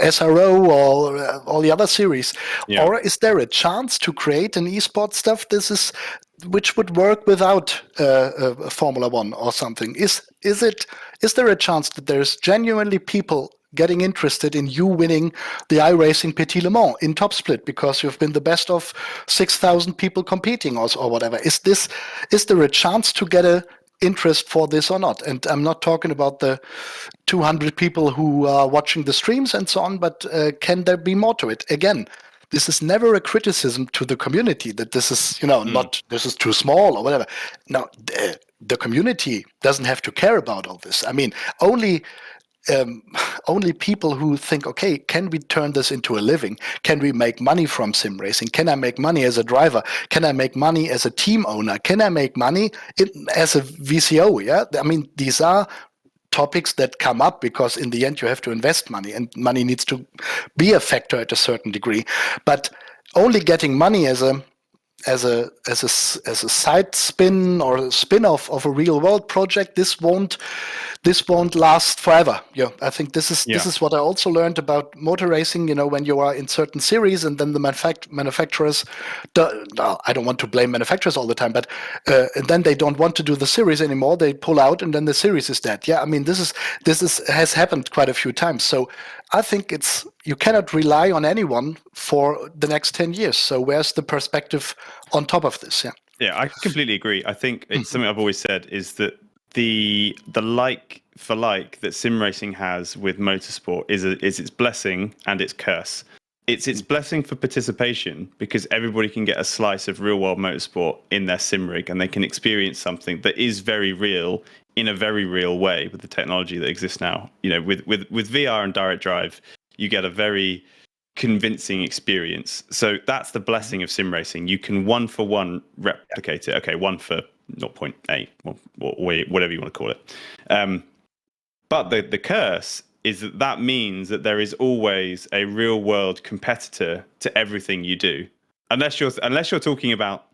SRO or all the other series? Or is there a chance to create an esports stuff which would work without Formula One or something? Is there a chance that there's genuinely people getting interested in you winning the iRacing Petit Le Mans in top split because you've been the best of 6,000 people competing or whatever? Is there a chance to get a interest for this or not? And I'm not talking about the 200 people who are watching the streams and so on, but can there be more to it? Again, this is never a criticism to the community that this is, not, this is too small or whatever. No, the community doesn't have to care about all this. I mean, only people who think, okay, can we turn this into a living? Can we make money from sim racing? Can I make money as a driver? Can I make money as a team owner? Can I make money as a VCO? Yeah, I mean, these are topics that come up because in the end you have to invest money, and money needs to be a factor at a certain degree. But only getting money as a as a side spin or a spin-off of a real world project, this won't last forever. Yeah, I think this is what I also learned about motor racing. When you are in certain series, and then the manufacturers, I don't want to blame manufacturers all the time, but and then they don't want to do the series anymore. They pull out, and then the series is dead. Yeah, I mean this has happened quite a few times. So I think you cannot rely on anyone for the next 10 years. So where's the perspective on top of this? Yeah. Yeah, I completely agree. I think it's something I've always said is that the like for like that sim racing has with motorsport is its blessing and its curse. It's its blessing for participation because everybody can get a slice of real world motorsport in their sim rig and they can experience something that is very real in a very real way with the technology that exists now. With VR and direct drive, you get a very convincing experience. So that's the blessing of sim racing. You can one for one replicate it. Okay, one for 0.8 or whatever you want to call it. But the curse is that means that there is always a real world competitor to everything you do, unless you're talking about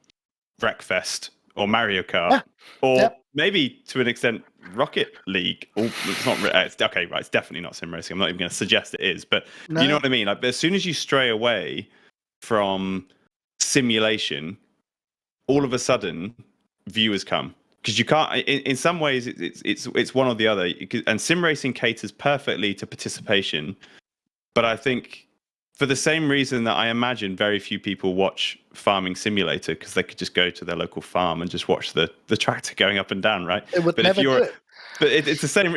Wreckfest or Mario Kart or maybe to an extent Rocket League. Or it's not. Okay, right. It's definitely not sim racing. I'm not even going to suggest it is, but you know what I mean. Like, as soon as you stray away from simulation, all of a sudden viewers come because you can't. In some ways, it's one or the other. And sim racing caters perfectly to participation, but I think for the same reason that I imagine very few people watch Farming Simulator because they could just go to their local farm and just watch the tractor going up and down, right? They would never do it. But it's the same.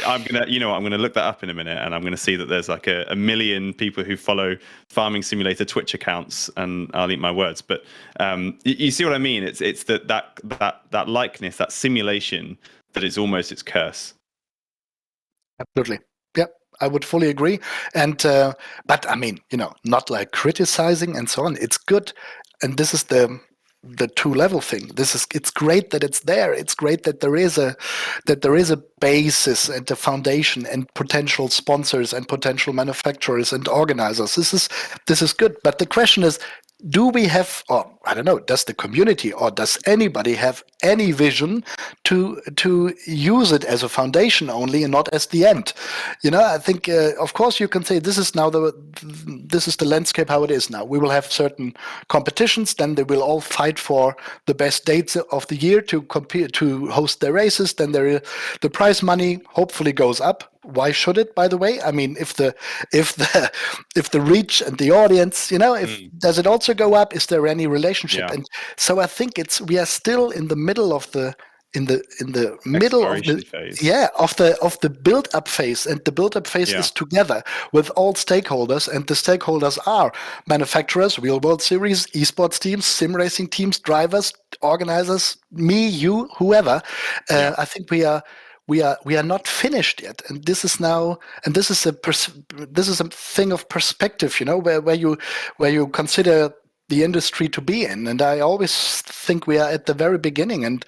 I'm gonna look that up in a minute, and I'm gonna see that there's like a million people who follow Farming Simulator Twitch accounts, and I'll eat my words. But you see what I mean? It's that likeness, that simulation, that is almost its curse. Absolutely. Yep. I would fully agree. And but I mean, not like criticizing and so on. It's good, and this is the two-level thing. It's great that it's there. It's great that there is a basis and a foundation and potential sponsors and potential manufacturers and organizers. This is good. But the question is, do we have, or I don't know, does the community or does anybody have any vision to use it as a foundation only and not as the end? I think, of course, you can say this is the landscape how it is now. We will have certain competitions, then they will all fight for the best dates of the year to compete, to host their races. Then the prize money hopefully goes up. Why should it, by the way? I mean, if the reach and the audience, does it also go up? Is there any relationship? Yeah. And so I think we are still in the middle of the middle of the phase. of the build up phase, and the build up phase is together with all stakeholders, and the stakeholders are manufacturers, real world series, esports teams, sim racing teams, drivers, organizers, me, you, whoever. I think we are not finished yet, and this is a thing of perspective, where you consider the industry to be in. And I always think we are at the very beginning, and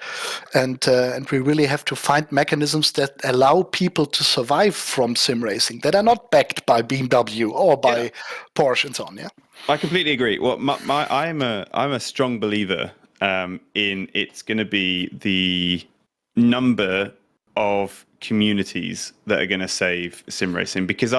we really have to find mechanisms that allow people to survive from sim racing that are not backed by BMW or by Porsche and so on. Yeah, I completely agree. Well, I'm a strong believer in it's going to be the number of communities that are going to save sim racing, because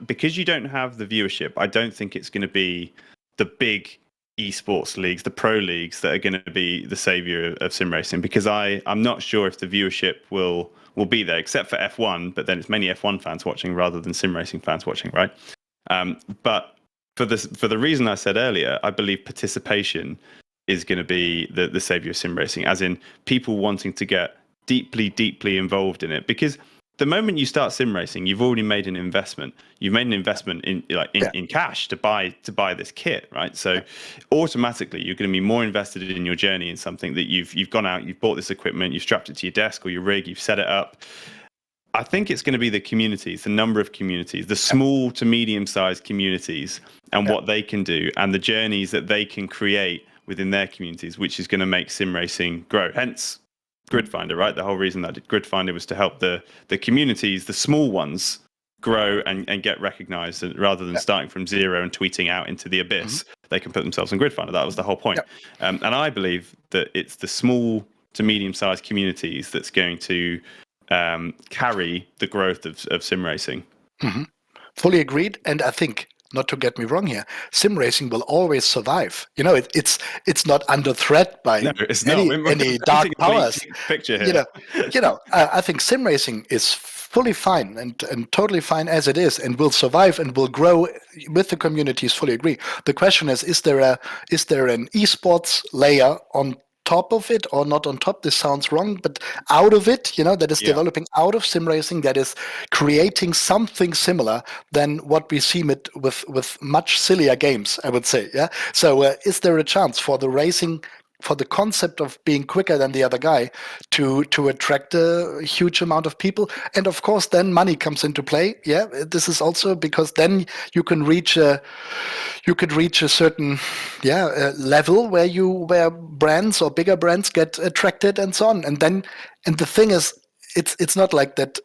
because you don't have the viewership, I don't think it's going to be the big esports leagues, the pro leagues, that are going to be the savior of sim racing, because I'm not sure if the viewership will be there, except for F1, but then it's many F1 fans watching rather than sim racing fans watching, right? But for the reason I said earlier, I believe participation is going to be the savior of sim racing, as in people wanting to get deeply involved in it. Because the moment you start sim racing, you've already made an investment. You've made an investment in cash to buy this kit, right? So automatically you're going to be more invested in your journey in something that you've gone out, you've bought this equipment, you've strapped it to your desk or your rig, you've set it up. I think it's going to be the communities, the number of communities, the small to medium-sized communities, and what they can do, and the journeys that they can create within their communities, which is going to make sim racing grow. Hence Gridfinder, right? The whole reason that I did Gridfinder was to help the communities, the small ones, grow and get recognized, rather than starting from zero and tweeting out into the abyss. they can put themselves in grid finder. That was the whole point. And I believe that it's the small to medium-sized communities that's going to carry the growth of sim racing. Mm-hmm. Fully agreed. And I think, not to get me wrong here, sim racing will always survive. It's not under threat by any dark powers. Picture here. I think sim racing is fully fine and totally fine as it is, and will survive and will grow with the communities. Fully agree. The question is there an esports layer on top of it or not on top? This sounds wrong, but out of it, that is developing out of sim racing, that is creating something similar than what we see with much sillier games, I would say. Yeah. So is there a chance for the racing, for the concept of being quicker than the other guy to attract a huge amount of people? And of course, then money comes into play. Yeah, this is also because then you can reach a certain level where brands or bigger brands get attracted and so on. And the thing is, it's not like that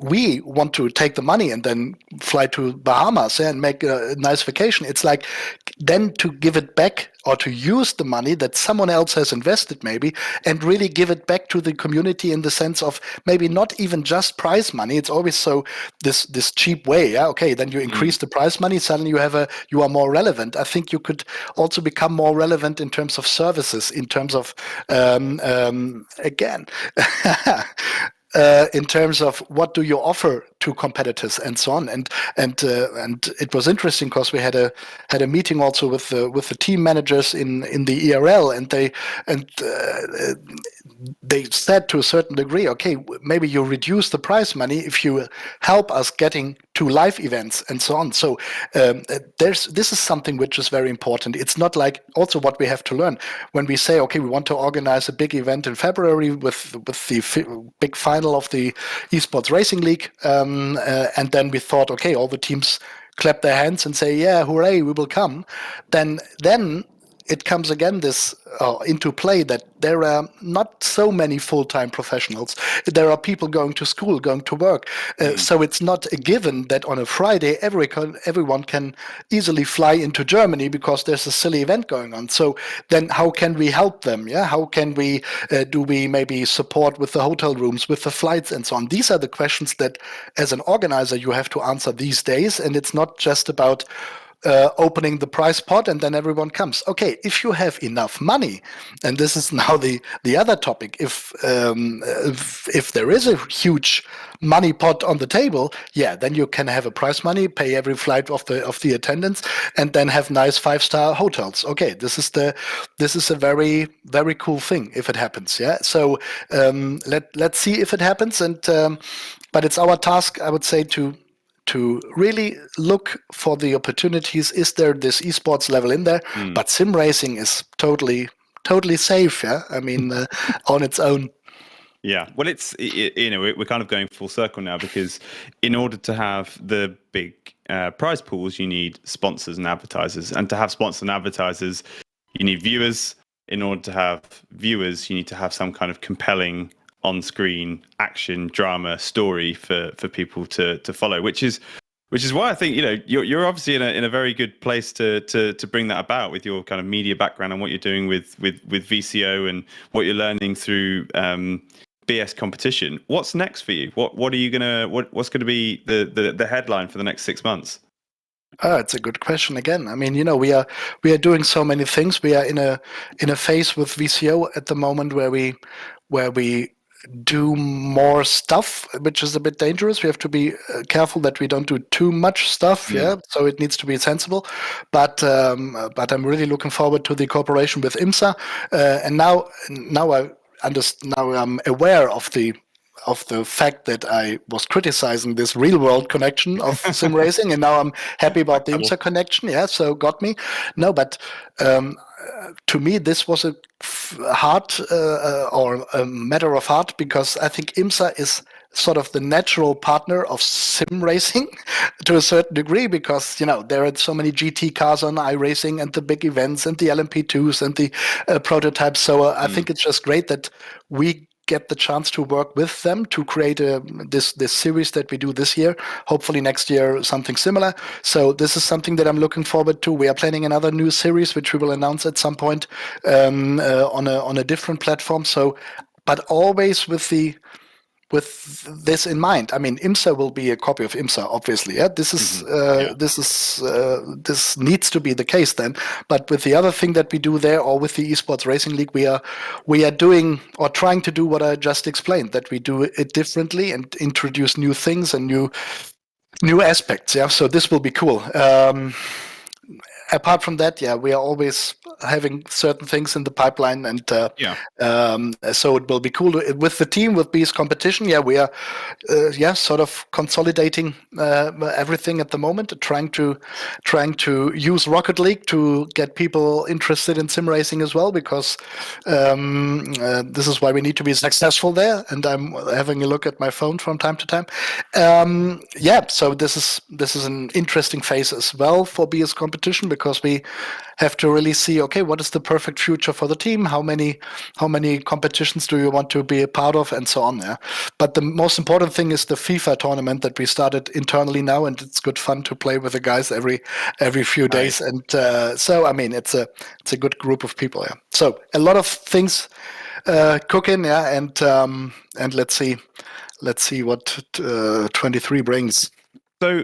we want to take the money and then fly to Bahamas and make a nice vacation. It's like then to give it back or to use the money that someone else has invested maybe and really give it back to the community in the sense of maybe not even just prize money. It's always so this cheap way. Yeah, okay, then you increase the prize money, suddenly you are more relevant. I think you could also become more relevant in terms of services, in terms of again in terms of what do you offer to competitors and so on. And it was interesting because we had a meeting also with the team managers in the ERL, and they said to a certain degree, okay, maybe you reduce the prize money if you help us getting to live events and so on. So this is something which is very important. It's not like also what we have to learn when we say, okay, we want to organize a big event in February with the big final of the Esports Racing League. And then we thought, okay, all the teams clap their hands and say, yeah, hooray, we will come. Then it comes again into play that there are not so many full-time professionals. There are people going to school, going to work. So it's not a given that on a Friday everyone can easily fly into Germany because there's a silly event going on. So then how can we help them? Yeah, how can we do we maybe support with the hotel rooms, with the flights and so on? These are the questions that as an organizer you have to answer these days, and it's not just about opening the prize pot and then everyone comes. Okay, if you have enough money, and this is now the other topic, if there is a huge money pot on the table, then you can have a prize money, pay every flight of the attendants, and then have nice 5-star hotels. Okay, this is a very, very cool thing if it happens. Yeah, so let's see if it happens, and but it's our task, I would say, to really look for the opportunities. Is there this esports level in there? But sim racing is totally safe. Yeah, I mean, on its own. Yeah, well, we're kind of going full circle now, because in order to have the big prize pools, you need sponsors and advertisers, and to have sponsors and advertisers, you need viewers. In order to have viewers, you need to have some kind of compelling on-screen action drama story for people to follow, which is why I think you're obviously in a very good place to bring that about with your kind of media background and what you're doing with VCO and what you're learning through BS competition. What's next for you? What's going to be the headline for the next 6 months? It's a good question again. I mean, we are doing so many things. We are in a phase with VCO at the moment where we do more stuff, which is a bit dangerous. We have to be careful that we don't do too much stuff. So it needs to be sensible. But I'm really looking forward to the cooperation with IMSA. And now I'm aware of the fact that I was criticizing this real world connection of sim racing, and now I'm happy about the IMSA connection. Yeah, so got me. No, but to me, this was a hard or a matter of heart, because I think IMSA is sort of the natural partner of sim racing to a certain degree, because there are so many GT cars on iRacing and the big events and the LMP2s and the prototypes. So I think it's just great that we get the chance to work with them to create this series that we do this year. Hopefully next year something similar. So this is something that I'm looking forward to. We are planning another new series which we will announce at some point on a different platform. So, but always with this in mind. I mean, IMSA will be a copy of IMSA, obviously. Yeah, this needs to be the case then. But with the other thing that we do there, or with the Esports Racing League, we are doing or trying to do what I just explained. That we do it differently and introduce new things and new aspects. Yeah, so this will be cool. Apart from that, we are always having certain things in the pipeline, and so it will be cool with the team with B's competition. Yeah, we are sort of consolidating everything at the moment, trying to use Rocket League to get people interested in sim racing as well, because this is why we need to be successful there. And I'm having a look at my phone from time to time. So this is an interesting phase as well for B's competition, because we have to really see, okay, what is the perfect future for the team? How many competitions do you want to be a part of, and so on there. But the most important thing is the FIFA tournament that we started internally now, and it's good fun to play with the guys every few days. And so I mean, it's a good group of people. Yeah. So a lot of things cooking. Yeah, and let's see what 23 brings. So,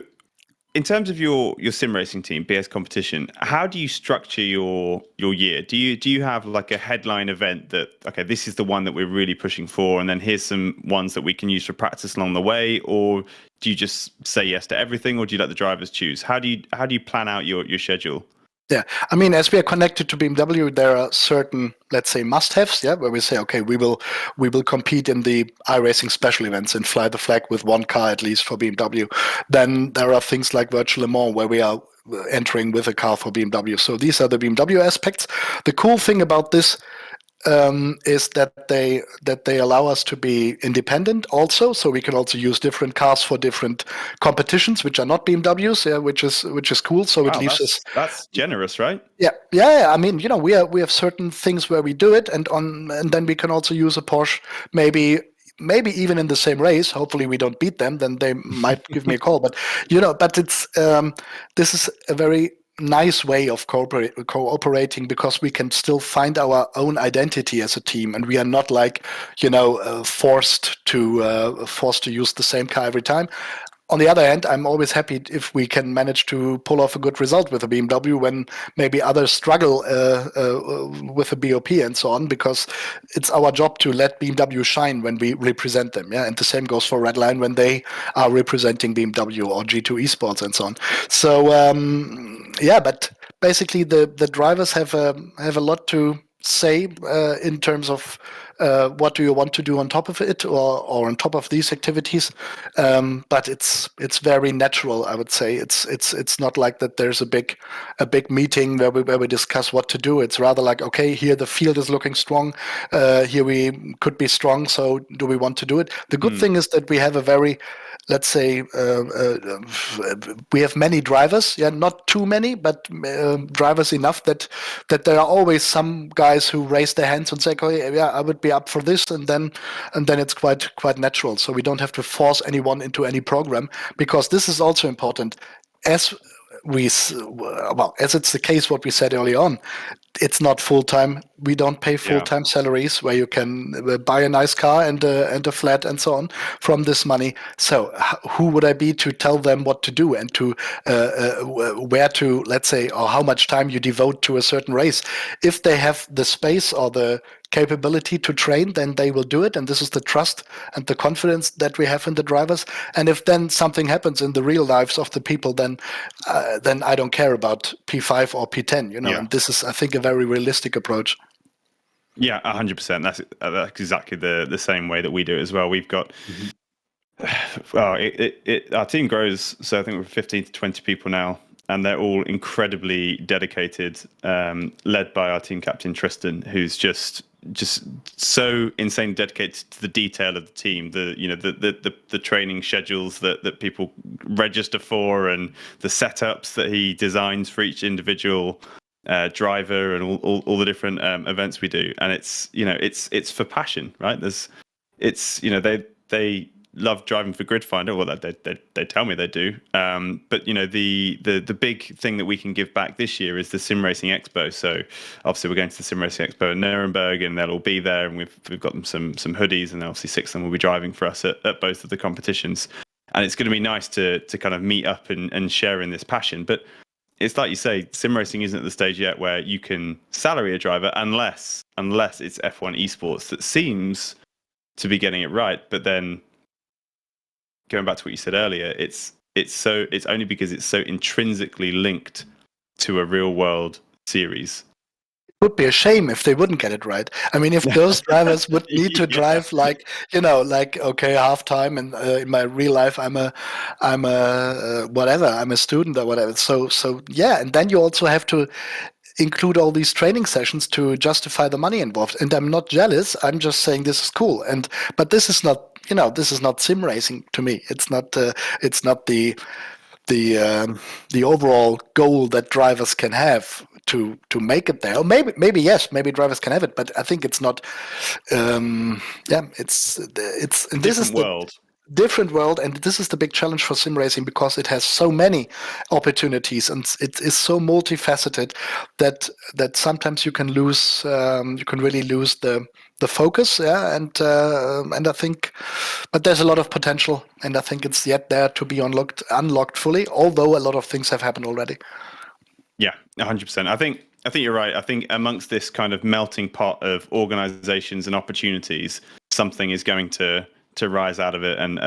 in terms of your sim racing team, BS competition, how do you structure your year? Do you have like a headline event that, okay, this is the one that we're really pushing for, and then here's some ones that we can use for practice along the way, or do you just say yes to everything, or do you let the drivers choose? How do you plan out your schedule? Yeah, I mean, as we are connected to BMW, there are certain, let's say, must-haves. Yeah, where we say, okay, we will compete in the iRacing special events and fly the flag with one car at least for BMW. Then there are things like Virtual Le Mans, where we are entering with a car for BMW. So these are the BMW aspects. The cool thing about this is that they allow us to be independent also, so we can also use different cars for different competitions which are not BMWs, which is cool. So it leaves us. That's generous, right? Yeah. I mean, we have certain things where we do it, and then we can also use a Porsche, maybe even in the same race. Hopefully we don't beat them, then they might give me a call. But but it's this is a very nice way of cooperating, because we can still find our own identity as a team, and we are not like forced to use the same car every time. On the other hand, I'm always happy if we can manage to pull off a good result with a BMW when maybe others struggle with a BOP and so on, because it's our job to let BMW shine when we represent them. Yeah, and the same goes for Redline when they are representing BMW or G2 Esports and so on. So but basically the drivers have a lot to say in terms of what do you want to do on top of it, or on top of these activities. But it's very natural, I would say. It's not like that there's a big meeting where we discuss what to do. It's rather like, okay, here the field is looking strong, here we could be strong, so do we want to do it? The good thing is that we have a very, let's say, we have many drivers. Yeah, not too many, but drivers enough that there are always some guys who raise their hands and say, "Oh yeah, I would be up for this," and then it's quite natural. So we don't have to force anyone into any program, because this is also important. As it's the case what we said early on, it's not full-time. We don't pay full-time salaries where you can buy a nice car and a flat and so on from this money. So who would I be to tell them what to do and to where to, let's say, or how much time you devote to a certain race? If they have the space or the capability to train, then they will do it. And this is the trust and the confidence that we have in the drivers. And if then something happens in the real lives of the people, then I don't care about P5 or P10, and this is, I think, a very realistic approach. Yeah, 100%. That's exactly the same way that we do it as well. We've got, our team grows, so I think we're 15 to 20 people now, and they're all incredibly dedicated, led by our team captain Tristan, who's just so insanely dedicated to the detail of the team, the training schedules that people register for, and the setups that he designs for each individual driver, and all the different events we do. And it's for passion, right? it's they love driving for Grid Finder. Well, they tell me they do. But the big thing that we can give back this year is the Sim Racing Expo. So obviously we're going to the Sim Racing Expo in Nuremberg, and they'll all be there, and we've got them some hoodies, and obviously 6 of them will be driving for us at both of the competitions. And it's going to be nice to kind of meet up and share in this passion. But it's like you say, sim racing isn't at the stage yet where you can salary a driver unless it's F1 esports that seems to be getting it right. But then going back to what you said earlier, it's only because it's so intrinsically linked to a real world series. Would be a shame if they wouldn't get it right. I mean, if those drivers would need to drive like okay, halftime, and in my real life I'm a whatever, I'm a student or whatever. So yeah, and then you also have to include all these training sessions to justify the money involved. And I'm not jealous. I'm just saying this is cool. But this is not sim racing to me. It's not the overall goal that drivers can have to make it there. Or maybe yes, maybe drivers can have it, but I think it's not. It's and this is the different world, and this is the big challenge for sim racing, because it has so many opportunities and it is so multifaceted that sometimes you can really lose the focus. And I think, but there's a lot of potential, and I think it's yet there to be unlocked fully, although a lot of things have happened already. Yeah, 100%. I think you're right. I think amongst this kind of melting pot of organizations and opportunities, something is going to rise out of it, and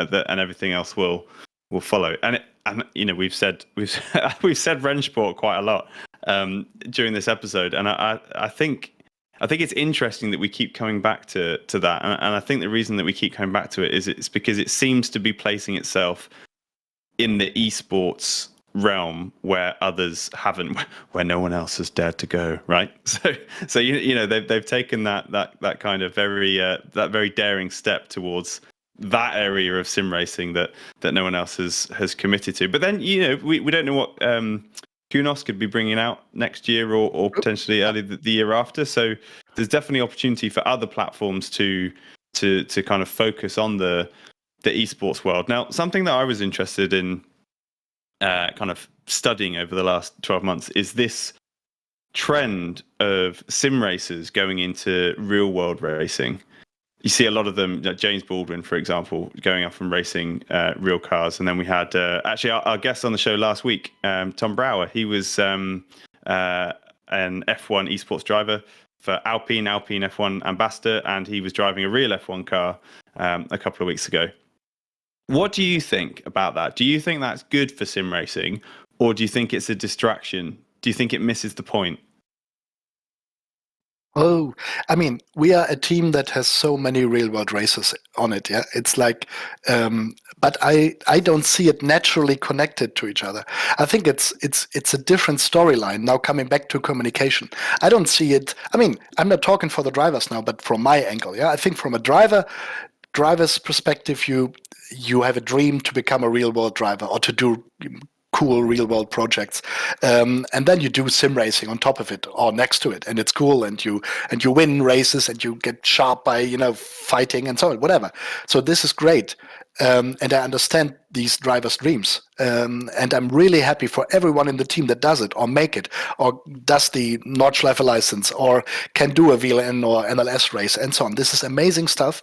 everything else will follow. And we've said Rennsport quite a lot during this episode, and I think it's interesting that we keep coming back to that. And I think the reason that we keep coming back to it is it's because it seems to be placing itself in the esports realm where others haven't, where no one else has dared to go, right? So they've taken that kind of very daring step towards that area of sim racing that no one else has committed to. But then we don't know what Kunos could be bringing out next year or potentially early the year after. So there's definitely opportunity for other platforms to kind of focus on the esports world. Now, something that I was interested in kind of studying over the last 12 months is this trend of sim racers going into real world racing. You see a lot of them, like James Baldwin, for example, going off and racing real cars. And then we had actually our guest on the show last week, Tom Brower. He was an F1 esports driver for Alpine F1 ambassador, and he was driving a real F1 car a couple of weeks ago. What do you think about that? Do you think that's good for sim racing, or do you think it's a distraction? Do you think it misses the point? Oh, I mean, we are a team that has so many real-world races on it. Yeah, it's like, but I don't see it naturally connected to each other. I think it's a different storyline. Now, coming back to communication, I don't see it. I mean, I'm not talking for the drivers now, but from my angle, yeah, I think from a driver's perspective, you have a dream to become a real-world driver or to do cool real-world projects, and then you do sim racing on top of it or next to it, and it's cool, and you win races, and you get sharp by fighting and so on, whatever. So this is great, and I understand these drivers' dreams, and I'm really happy for everyone in the team that does it or make it or does the Nordschleife license or can do a VLN or MLS race and so on. This is amazing stuff,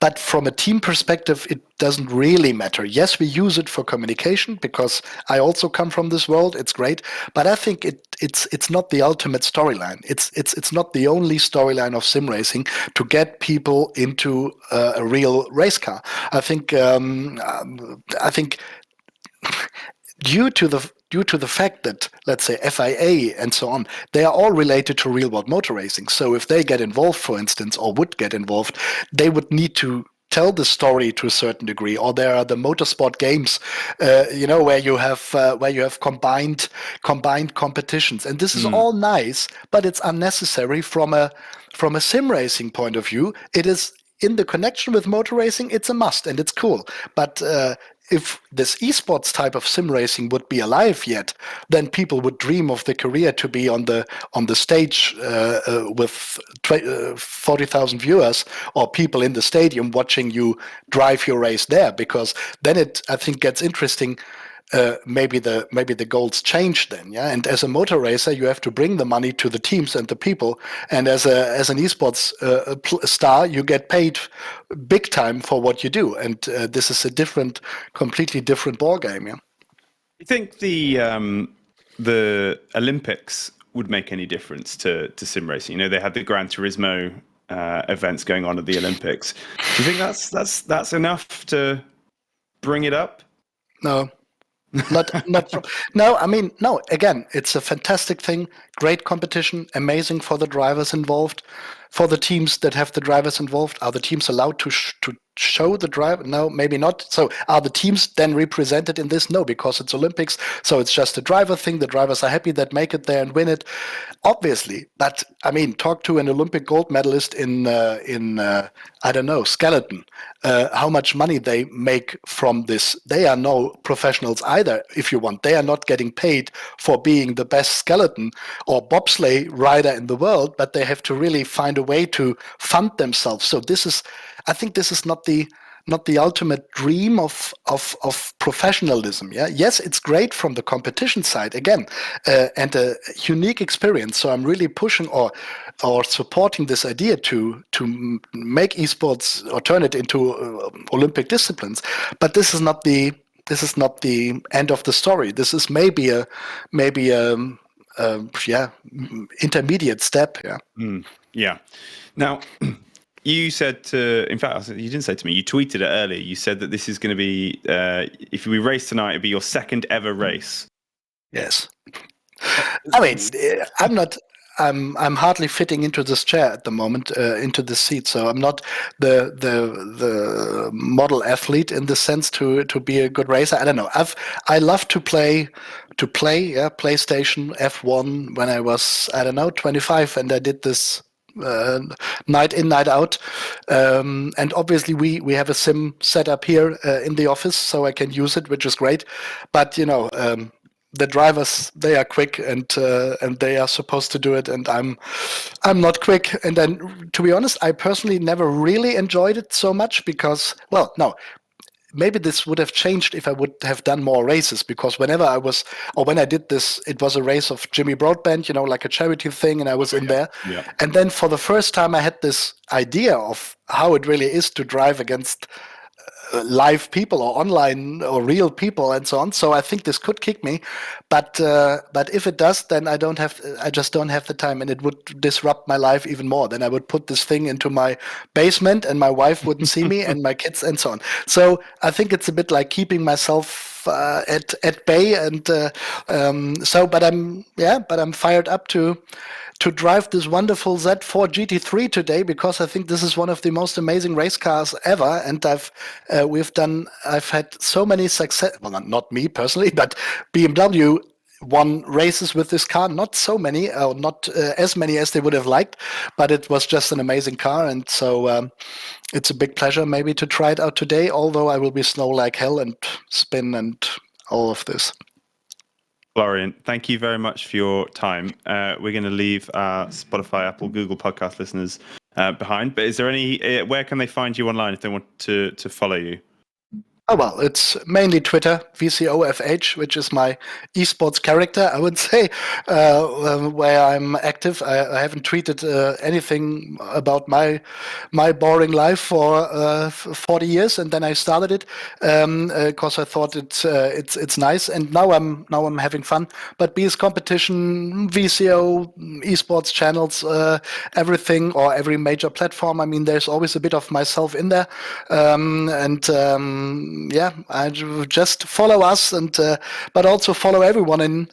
but from a team perspective, it doesn't really matter. Yes, we use it for communication because I also come from this world. It's great, but I think it's not the ultimate storyline. It's not the only storyline of sim racing to get people into a real race car. I think due to the fact that, let's say, FIA and so on, they are all related to real world motor racing. So if they get involved, for instance, or would get involved, they would need to tell the story to a certain degree. Or there are the motorsport games, where you have combined competitions, and this is all nice, but it's unnecessary from a sim racing point of view. It is in the connection with motor racing. It's a must, and it's cool, but if this esports type of sim racing would be alive yet, then people would dream of the career to be on the stage with 40,000 viewers, or people in the stadium watching you drive your race there, because then it, I think, gets interesting. Maybe the goals change then, yeah. And as a motor racer, you have to bring the money to the teams and the people. And as an esports star, you get paid big time for what you do. And this is a completely different ball game, yeah. You think the Olympics would make any difference to sim racing? You know, they had the Gran Turismo events going on at the Olympics. Do you think that's enough to bring it up? No. No, I mean, no, again, it's a fantastic thing, great competition, amazing for the drivers involved, for the teams that have the drivers involved. Are the teams allowed to show the driver? No, maybe not. So are the teams then represented in this? No, because it's Olympics, so it's just a driver thing. The drivers are happy that make it there and win it, obviously. But I mean, talk to an Olympic gold medalist in I don't know, skeleton, how much money they make from this. They are no professionals either, if you want. They are not getting paid for being the best skeleton or bobsleigh rider in the world, but they have to really find a way to fund themselves. So I think this is not the ultimate dream of professionalism. Yeah, yes, it's great from the competition side again, and a unique experience. So I'm really pushing or supporting this idea to make esports or turn it into Olympic disciplines. But this is not the end of the story. This is maybe a intermediate step. Yeah. Yeah. Now. You said in fact, you didn't say to me, you tweeted it earlier. You said that this is going to be, if we race tonight, it'd be your second ever race. Yes. I mean, I'm hardly fitting into this chair at the moment, into the seat. So I'm not the model athlete in the sense to be a good racer. I don't know. I love to play PlayStation F1 when I was, I don't know, 25, and I did this night in, night out, and obviously we have a sim set up here in the office, so I can use it, which is great. But you know, the drivers, they are quick, and they are supposed to do it, and I'm not quick. And then, to be honest, I personally never really enjoyed it so much because, well, no. Maybe this would have changed if I would have done more races, because when I did this, it was a race of Jimmy Broadbent, you know, like a charity thing, and I was in there. Yeah. And then for the first time, I had this idea of how it really is to drive against live people or online or real people and so on. So I think this could kick me, but if it does, then I just don't have the time, and it would disrupt my life even more. Then I would put this thing into my basement, and my wife wouldn't see me, and my kids, and so on. So I think it's a bit like keeping myself at bay, and but I'm fired up to drive this wonderful Z4 GT3 today, because I think this is one of the most amazing race cars ever. And I've had so many success. Well, not me personally, but BMW won races with this car. Not so many, or not as many as they would have liked, but it was just an amazing car. And so it's a big pleasure maybe to try it out today, although I will be snow like hell and spin and all of this. Florian, thank you very much for your time. We're going to leave our Spotify, Apple, Google podcast listeners behind. But is there where can they find you online if they want to follow you? Oh, well, it's mainly Twitter, VCOFH, which is my esports character, I would say, where I'm active. I haven't tweeted anything about my boring life for 40 years, and then I started it because I thought it's nice, and now I'm having fun. But be it competition, VCO, esports channels, everything, or every major platform. I mean, there's always a bit of myself in there, I just follow us, and but also follow everyone in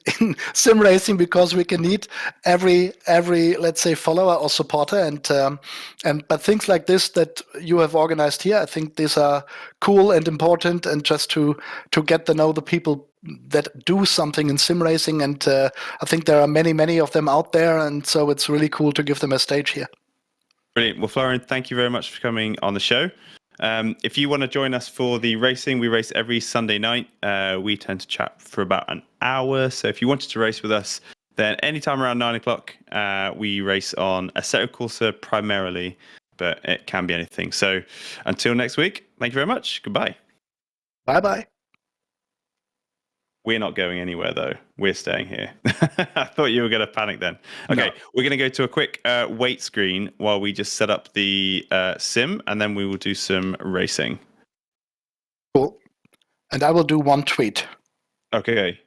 sim racing, because we can need every let's say follower or supporter, and but things like this that you have organized here, I think these are cool and important, and just to get to know the people that do something in sim racing, and I think there are many of them out there, and so it's really cool to give them a stage here. Brilliant. Well, Florian, thank you very much for coming on the show. If you want to join us for the racing, we race every Sunday night. We tend to chat for about an hour. So if you wanted to race with us, then anytime around 9 o'clock, we race on Assetto Corsa primarily, but it can be anything. So until next week, thank you very much. Goodbye. Bye-bye. We're not going anywhere, though. We're staying here. I thought you were going to panic then. Okay, no. We're going to go to a quick wait screen while we just set up the sim, and then we will do some racing. Cool. And I will do one tweet. Okay.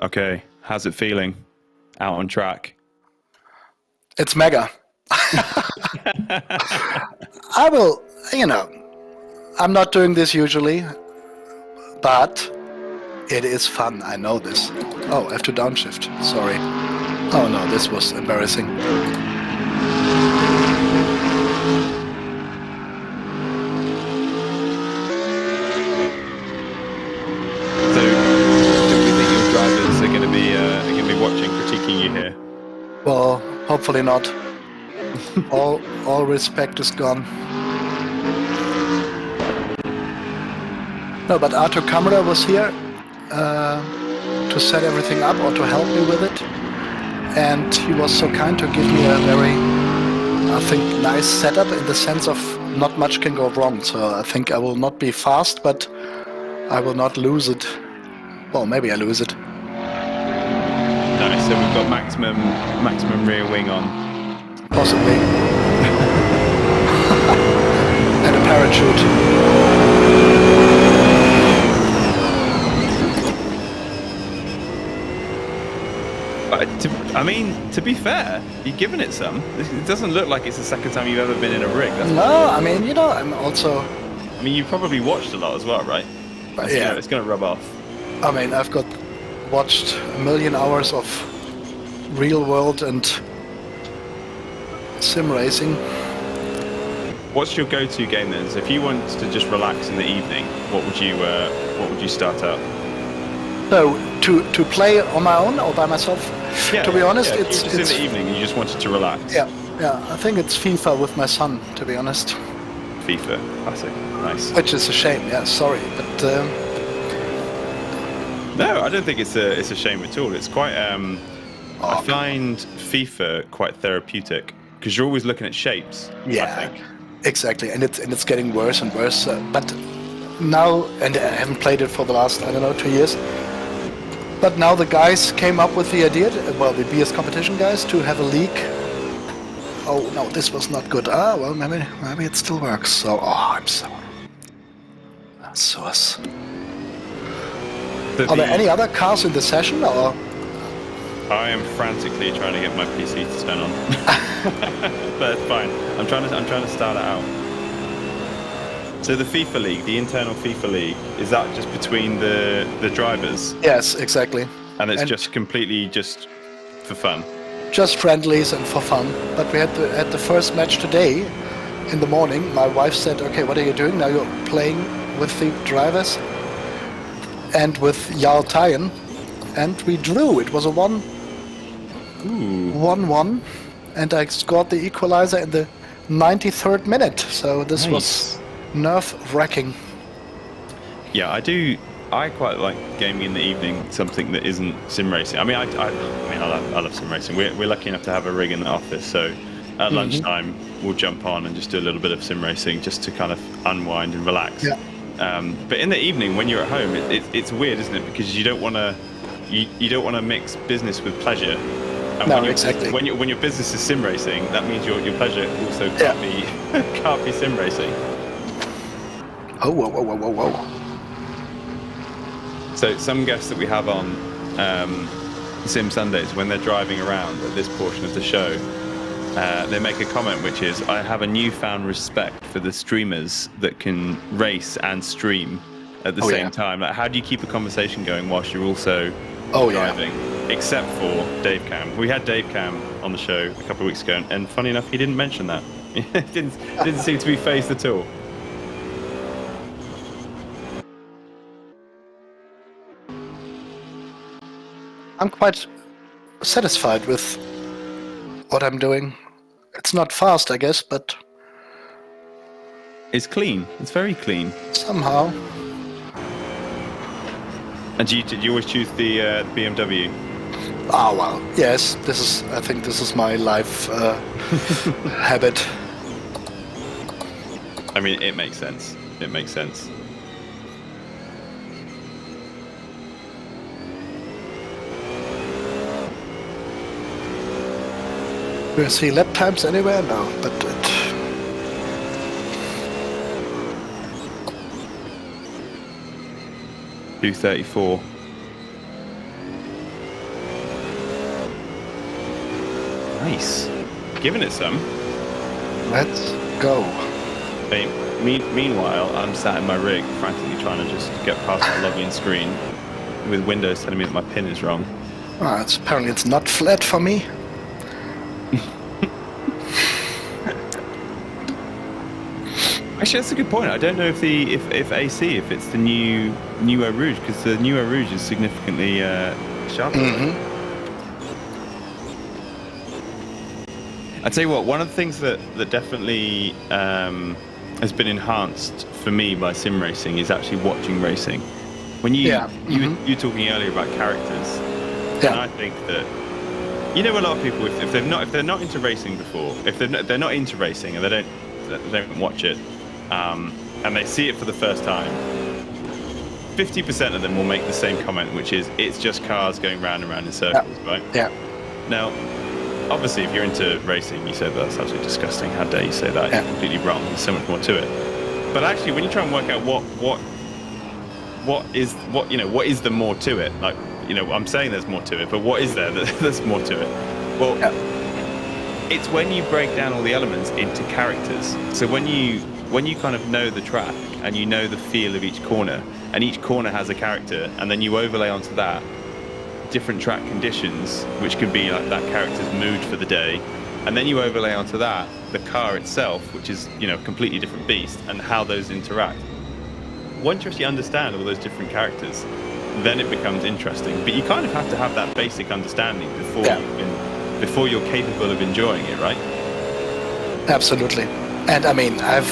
Okay, how's it feeling out on track? It's mega. I will, I'm not doing this usually, but it is fun. I know this. Oh, I have to downshift. Sorry. Oh no, this was embarrassing. Watching, critiquing you here? Well, hopefully not. all respect is gone. No, but Arthur Camera was here to set everything up or to help me with it, and he was so kind to give me a very, I think, nice setup in the sense of not much can go wrong. So I think I will not be fast, but I will not lose it. Well, maybe I lose it. Nice, so we've got maximum rear wing on. Possibly. And a parachute. To be fair, you've given it some. It doesn't look like it's the second time you've ever been in a rig. No, I mean, I'm also... I mean, you probably watched a lot as well, right? It's going to rub off. I mean, I've watched a million hours of real world and sim racing. What's your go-to game then? So if you want to just relax in the evening, what would you start up? So to play on my own or by myself, to be honest, it's just in the evening. You just wanted to relax. Yeah. I think it's FIFA with my son. To be honest. FIFA, classic, nice. Which is a shame. Yeah, sorry, but. No, I don't think it's a shame at all. It's quite. I find FIFA quite therapeutic because you're always looking at shapes. Yeah, I think. Exactly, and it's getting worse and worse. But now, and I haven't played it for the last 2 years. But now the guys came up with the idea, the BS competition guys, to have a league. Oh no, this was not good. Well, maybe it still works. So, I'm so. Sauce. Are there any other cars in the session, or? I am frantically trying to get my PC to turn on, but it's fine. I'm trying to start it out. So the FIFA League, the internal FIFA League, is that just between the drivers? Yes, exactly. And it's just completely just for fun. Just friendlies and for fun. But we had the first match today in the morning. My wife said, "Okay, what are you doing now? You're playing with the drivers and with Jarl Tyen." And we drew. It was a 1-1, and I scored the equalizer in the 93rd minute. So this was nerve-wracking. Yeah, I quite like gaming in the evening, something that isn't sim racing. I mean, I love sim racing. We're lucky enough to have a rig in the office, so at lunchtime we'll jump on and just do a little bit of sim racing just to kind of unwind and relax. Yeah. But in the evening, when you're at home, it's weird, isn't it? Because you don't want to. You don't want to mix business with pleasure. And no, exactly. When your business is sim racing, that means your pleasure also can't be sim racing. Oh, whoa. So some guests that we have on Sim Sundays, when they're driving around at this portion of the show, they make a comment which is, "I have a newfound respect for the streamers that can race and stream at the same time." Like, how do you keep a conversation going whilst you're also driving? Except for Dave Cam. We had Dave Cam on the show a couple of weeks ago, and funny enough, he didn't mention that. didn't seem to be phased at all. I'm quite satisfied with what I'm doing. It's not fast, I guess, but it's clean. It's very clean. Somehow. And did you always choose the BMW? Well, yes. I think this is my life habit. I mean, it makes sense. It makes sense. Do you see lap times anywhere? No, but it... 2:34. Nice. Giving it some. Let's go. Hey, meanwhile, I'm sat in my rig, frantically trying to just get past my login screen with Windows telling me that my pin is wrong. Apparently it's not flat for me. Actually, that's a good point. I don't know if it's the new Eau Rouge, because the new Eau Rouge is significantly sharper. I'd tell you what, one of the things that definitely has been enhanced for me by sim racing is actually watching racing. When you were talking earlier about characters, and I think that a lot of people, if they're not into racing before, if they're not into racing and they don't watch it, and they see it for the first time, 50% of them will make the same comment, which is, it's just cars going round and round in circles, right? Yeah. Now, obviously, if you're into racing, you say that's absolutely disgusting. How dare you say that? You're completely wrong. There's so much more to it. But actually, when you try and work out what is the more to it, like I'm saying there's more to it, but what is there that's more to it? Well, it's when you break down all the elements into characters. So when you kind of know the track and you know the feel of each corner, and each corner has a character, and then you overlay onto that different track conditions, which could be like that character's mood for the day, and then you overlay onto that the car itself, which is a completely different beast, and how those interact. Once you actually understand all those different characters, then it becomes interesting. But you kind of have to have that basic understanding before you're capable of enjoying it, right? Absolutely. And I mean, I've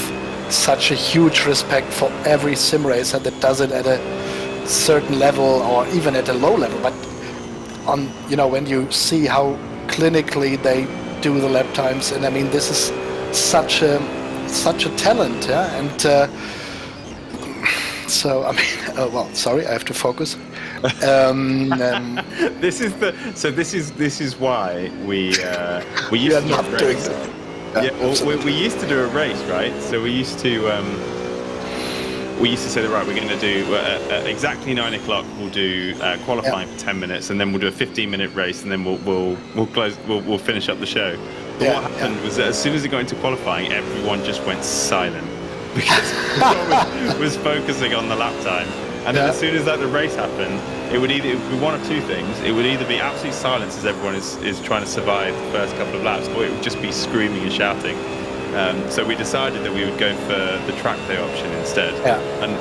such a huge respect for every sim racer that does it at a certain level or even at a low level. But when you see how clinically they do the lap times, and I mean, this is such a talent, yeah. And so I mean, sorry, I have to focus. This is why we used to not doing race. that. Yeah, we used to do a race, right? So we used to say that, right, we're going to do exactly 9 o'clock. We'll do qualifying for 10 minutes, and then we'll do a 15-minute race, and then we'll finish up the show. But what happened was that as soon as it got into qualifying, everyone just went silent because everyone was focusing on the lap time. And then as soon as the race happened, it would be one of two things. It would either be absolute silence as everyone is trying to survive the first couple of laps, or it would just be screaming and shouting. So we decided that we would go for the track day option instead. Yeah. And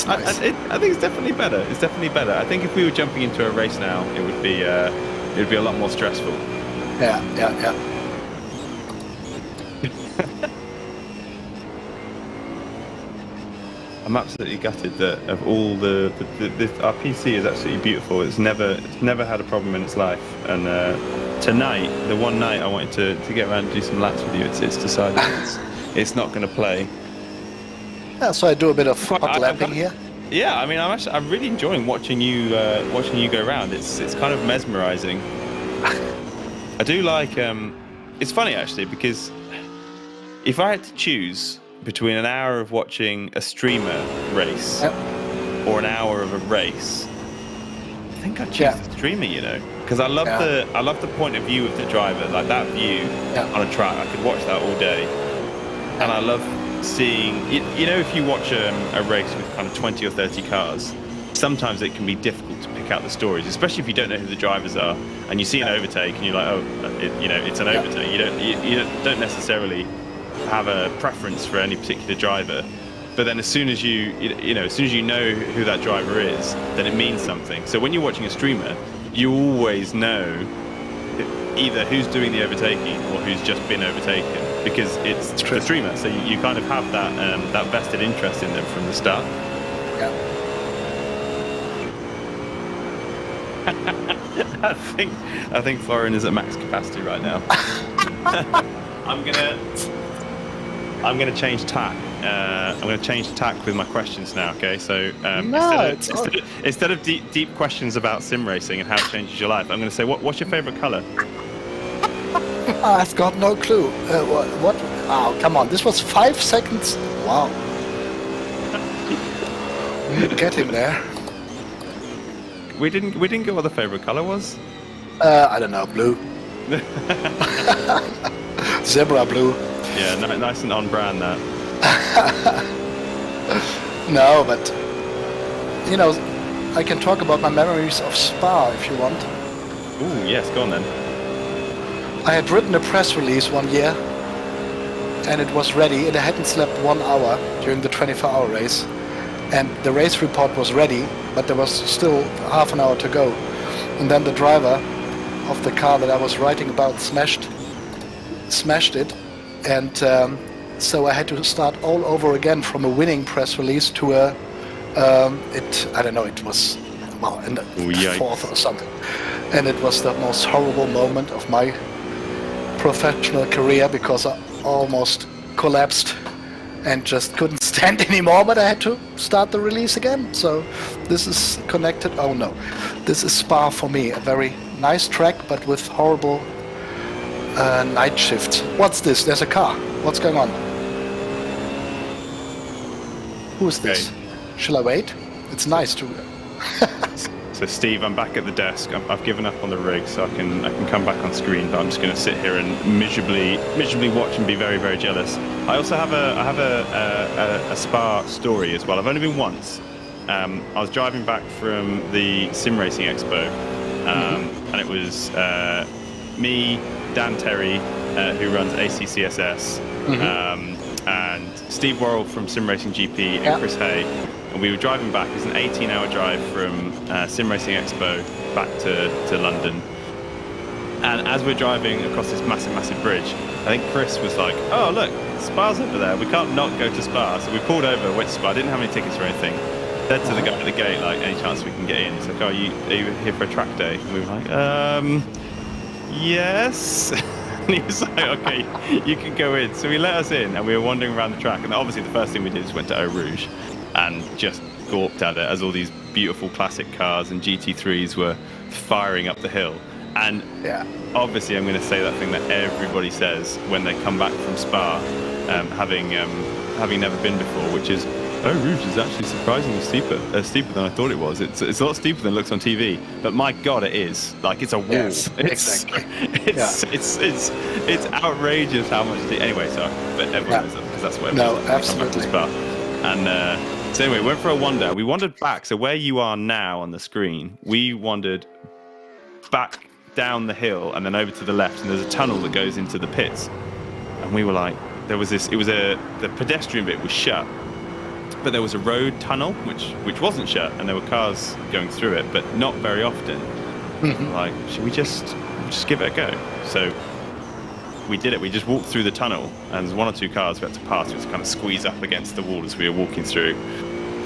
nice. I think it's definitely better. It's definitely better. I think if we were jumping into a race now, it would be a lot more stressful. Yeah. I'm absolutely gutted that of all our PC is absolutely beautiful. It's never had a problem in its life. And tonight, the one night I wanted to get around and do some laps with you, it's decided it's not going to play. Yeah, so I do a bit of hot lapping here. Yeah, I mean, I'm really enjoying watching you go around. It's kind of mesmerizing. I do like. It's funny actually, because if I had to choose between an hour of watching a streamer race or an hour of a race, I think I'd choose the streamer, because I love the point of view of the driver, like that view on a track. I could watch that all day, and I love seeing, if you watch a race with kind of 20 or 30 cars, sometimes it can be difficult to pick out the stories, especially if you don't know who the drivers are, and you see an overtake and you're like, it's an overtake. You don't necessarily have a preference for any particular driver, but then as soon as you know who that driver is, then it means something. So when you're watching a streamer, you always know either who's doing the overtaking or who's just been overtaken, because it's the streamer. So you kind of have that vested interest in them from the start. Yeah. I think Florian is at max capacity right now. I'm gonna change tack. I'm gonna change tack with my questions now. Okay, so instead of deep questions about sim racing and how it changes your life, I'm gonna say, what's your favorite color? I've got no clue. What? Oh, come on! This was 5 seconds. Wow. We're getting there. We didn't get what the favorite color was. I don't know. Blue. Zebra blue. Yeah, nice and on brand that. No, but I can talk about my memories of Spa if you want. Ooh, yes, go on then. I had written a press release one year, and it was ready, and I hadn't slept 1 hour during the 24-hour race, and the race report was ready, but there was still half an hour to go, and then the driver of the car that I was writing about smashed it, and so I had to start all over again from a winning press release to it was in the fourth or something, and it was the most horrible moment of my professional career, because I almost collapsed and just couldn't stand anymore, but I had to start the release again. So this is connected. Oh no, this is Spa for me, a very nice track, but with horrible night shifts. What's this? There's a car. What's going on? Who is this? Shall I wait? It's nice to... So Steve, I'm back at the desk. I've given up on the rig, so I can come back on screen. But I'm just going to sit here and miserably watch and be very, very jealous. I also have a Spa story as well. I've only been once. I was driving back from the Sim Racing Expo, and it was me, Dan Terry, who runs ACCSS, and Steve Worrell from Sim Racing GP, and Chris Hay. And we were driving back. It was an 18-hour drive from Sim Racing Expo back to London. And as we're driving across this massive, massive bridge, I think Chris was like, "Oh, look, Spa's over there. We can't not go to Spa." So we pulled over, went to Spa. Didn't have any tickets or anything. Said to the guy at the gate, like, "Any chance we can get in?" He's like, "Oh, are you here for a track day?" And we were like, "Yes." And he was like, "Okay, you can go in." So he let us in, and we were wandering around the track. And obviously, the first thing we did was went to Eau Rouge, and just gawped at it as all these beautiful classic cars and GT3s were firing up the hill. And obviously, I'm going to say that thing that everybody says when they come back from Spa, having never been before, which is, Eau Rouge is actually surprisingly steeper than I thought it was. It's a lot steeper than it looks on TV, but my God, it is. Like, it's a wall. Yes, exactly. It's outrageous how much. Anyway, sorry, but everyone knows that because that's what everyone absolutely. Come back to Spa. And so anyway, we went for a wander. We wandered back. So where you are now on the screen, we wandered back down the hill and then over to the left, and there's a tunnel that goes into the pits. And we were like, there was this. It was the pedestrian bit was shut. But there was a road tunnel which wasn't shut, and there were cars going through it, but not very often. Like, should we just give it a go? So we did it. We just walked through the tunnel, and there's one or two cars we had to pass. We had to kind of squeeze up against the wall as we were walking through,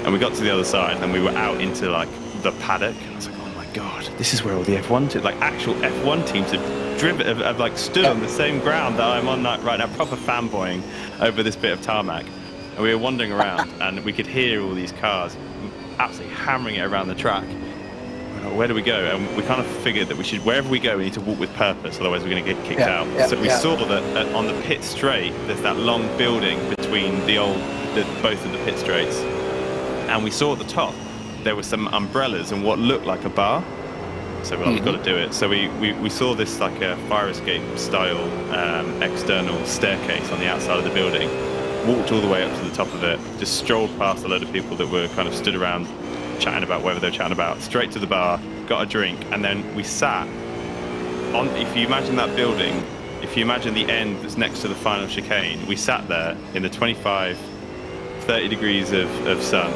and we got to the other side, and we were out into like the paddock. And I was like, oh my God, this is where all the actual F1 teams have like stood on the same ground that I'm on right now, proper fanboying over this bit of tarmac. And we were wandering around, and we could hear all these cars absolutely hammering it around the track. Where do we go? And we kind of figured that wherever we go, we need to walk with purpose, otherwise we're going to get kicked out. So we saw that on the pit straight, there's that long building between both of the pit straights. And we saw at the top, there were some umbrellas and what looked like a bar. So we're like, we've got to do it. So we saw this like a fire escape style external staircase on the outside of the building. Walked all the way up to the top of it, just strolled past a load of people that were kind of stood around chatting about whatever they were chatting about, straight to the bar, got a drink, and then we sat on, if you imagine that building, if you imagine the end that's next to the final chicane, we sat there in the 25, 30 degrees of sun,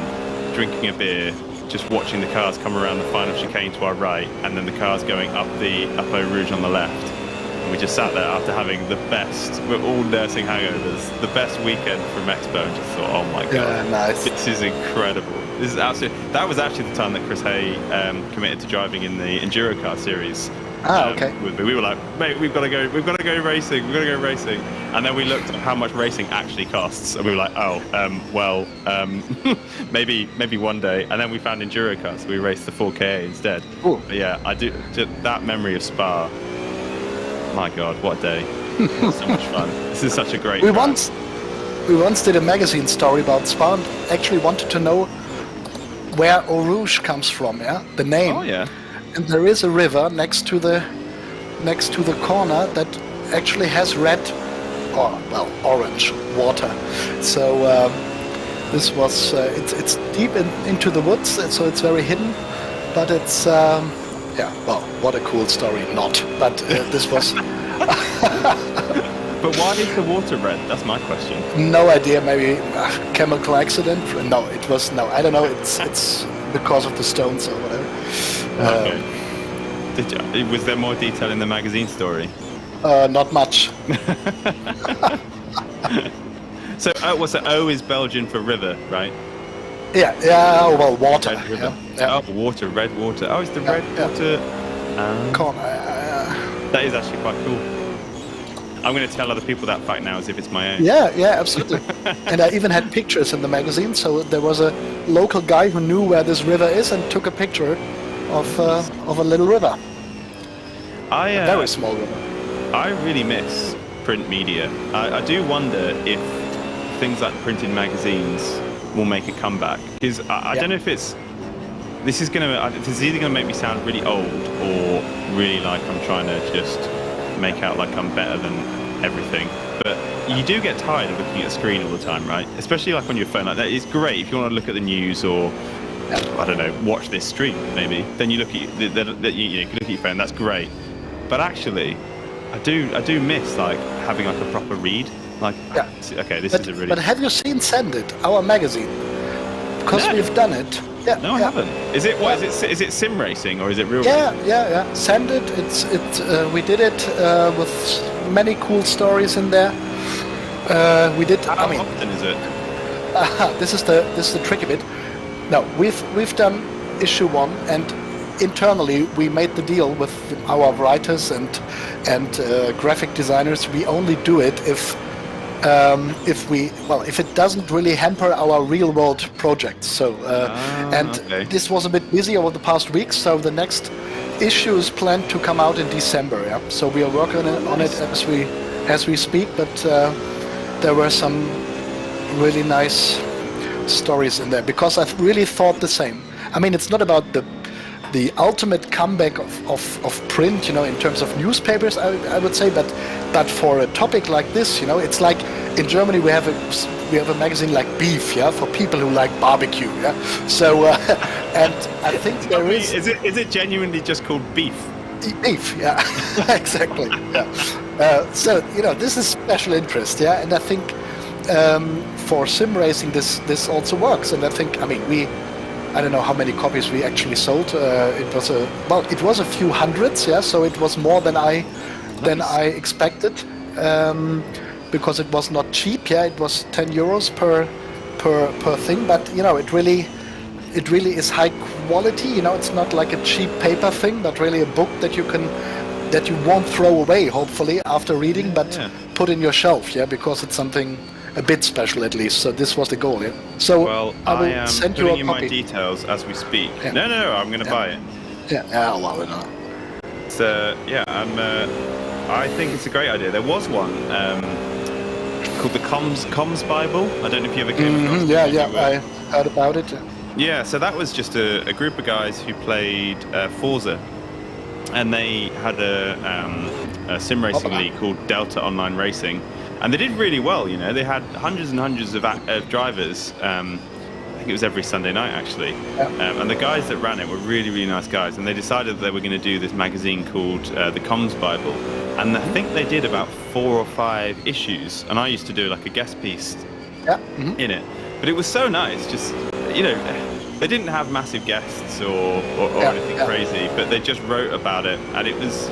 drinking a beer, just watching the cars come around the final chicane to our right, and then the cars going up Eau Rouge on the left. We just sat there after having the best, we're all nursing hangovers, the best weekend from Expo, and just thought, oh my God, nice. This is incredible. This is absolutely, that was actually the time that Chris Hay committed to driving in the Enduro car series. Okay. We were like, mate, we've got to go racing. And then we looked at how much racing actually costs, and we were like, maybe one day. And then we found Enduro cars, so we raced the 4K instead. Ooh. But yeah, I do, that memory of Spa. My God, what a day. So much fun. This is such a great We once did a magazine story about Spa and actually wanted to know where Eau Rouge comes from, the name. Oh yeah. And there is a river next to the corner that actually has red orange water. So this was it's deep into the woods, so it's very hidden, but it's what a cool story. But this was. But why is the water red? That's my question. No idea. Maybe chemical accident. No, I don't know. It's because of the stones or whatever. Okay. Was there more detail in the magazine story? Not much. So O is Belgian for river, right? Yeah. Well, water. Red river. Yeah. Oh, water, red water. Oh, it's the red water. Corner. That is actually quite cool. I'm going to tell other people that fact now as if it's my own. Yeah, absolutely. And I even had pictures in the magazine, so there was a local guy who knew where this river is and took a picture of a little river. A very small river. I really miss print media. I do wonder if things like printed magazines will make a comeback, because I don't know if it's this is either gonna make me sound really old or really like I'm trying to just make out like I'm better than everything. But you do get tired of looking at a screen all the time, right? Especially like on your phone. Like that is great if you want to look at the news or I don't know, watch this stream maybe. Then you look at you can look at your phone. That's great. But actually, I do miss like having like a proper read. Like, okay, this is a really. But have you seen Send It, our magazine? Because we've done it. Yeah. No, I haven't. Is it what? Is it sim racing or is it real? Yeah. Send It. We did it with many cool stories in there. We did. How often is it? This is the tricky bit. No, we've done issue 1, and internally we made the deal with our writers and graphic designers. We only do it if it doesn't really hamper our real world projects. So this was a bit busy over the past weeks. So the next issue is planned to come out in December. Yeah. So we are working on it as we speak. But there were some really nice stories in there because I really thought the same. I mean, it's not about the ultimate comeback of print, in terms of newspapers, I would say, but for a topic like this, it's like in Germany we have a magazine like Beef, for people who like barbecue, So and I think there is. Is it genuinely just called Beef? Beef, yeah, exactly. Yeah. So this is special interest, and I think for sim racing this also works, and I think I don't know how many copies we actually sold. It was a few hundreds, so it was more than I expected, because it was not cheap. It was 10 euros per thing, but it really is high quality. It's not like a cheap paper thing, but really a book that you won't throw away, hopefully after reading, but put in your shelf, because it's something a bit special at least. So this was the goal. So I will send you a copy. My details as we speak. No, I'm going to buy it. So I think it's a great idea. There was one called the Comms Bible. I don't know if you ever came across it. I heard about it. Yeah, so that was just a group of guys who played Forza, and they had a sim racing league called Delta Online Racing. And they did really well, They had hundreds and hundreds of drivers. I think it was every Sunday night, actually. And the guys that ran it were really, really nice guys. And they decided that they were going to do this magazine called the Comms Bible. And I think they did about 4 or 5 issues. And I used to do like a guest piece in it. But it was so nice. Just, they didn't have massive guests or anything crazy, but they just wrote about it. And it was,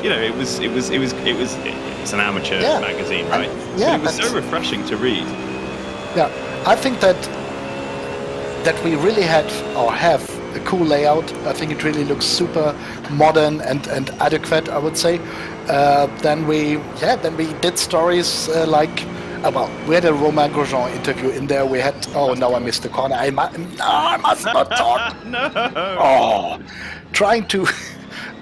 it's an amateur magazine, right? But it was so refreshing to read. Yeah, I think that we really have a cool layout. I think it really looks super modern and adequate, I would say. Then we did stories like. We had a Romain Grosjean interview in there. We had. Oh, now I missed the corner. I must not talk. No. Trying to.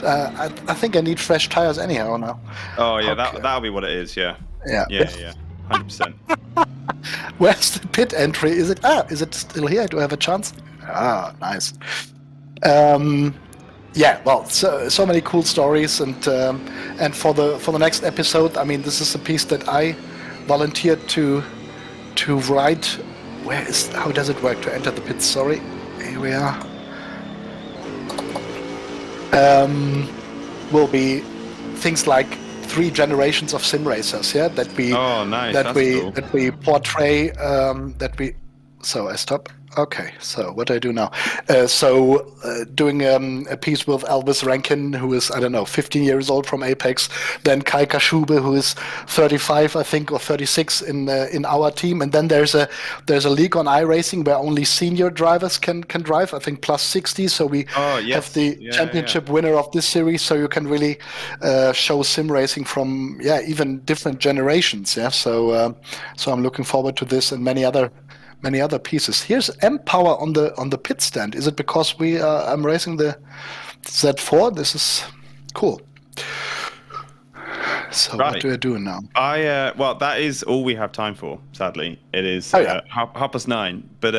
I think I need fresh tires anyhow now. Oh yeah, okay. That'll be what it is. Yeah. 100%. Where's the pit entry? Is it still here? Do I have a chance? Nice. So many cool stories, and for the next episode, this is a piece that I volunteered to write. How does it work to enter the pits? Sorry, here we are. Will be things like 3 generations of sim racers, that we that we portray, So I stop. Okay, so what do I do now? Doing a piece with Elvis Rankin, who is, 15 years old from Apex. Then Kai Kaschube, who is 35, I think, or 36 in our team. And then there's a league on iRacing where only senior drivers can drive, I think plus 60. So we have the championship winner of this series. So you can really show sim racing from even different generations. Yeah, so I'm looking forward to this and many other pieces. Here's M-Power on the pit stand. Is it because I'm racing the Z4? This is cool. So Right. what do I do now? Well, that is all we have time for. Sadly, it is yeah. 9:30. But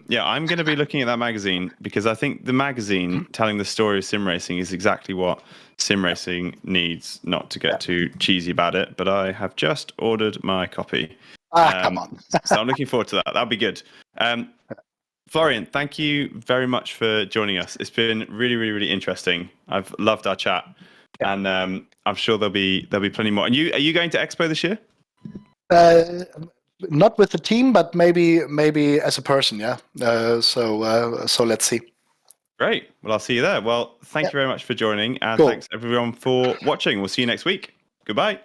yeah, I'm going to be looking at that magazine because I think the magazine telling the story of sim racing is exactly what sim racing needs. Not to get too cheesy about it, but I have just ordered my copy. Come on. So I'm looking forward to that. That'll be good. Florian, thank you very much for joining us. It's been really, really, really interesting. I've loved our chat, and I'm sure there'll be plenty more. And are you going to Expo this year? Not with the team, but maybe as a person. Yeah. So let's see. Great. Well, I'll see you there. Well, thank you very much for joining, and Cool. thanks everyone for watching. We'll see you next week. Goodbye.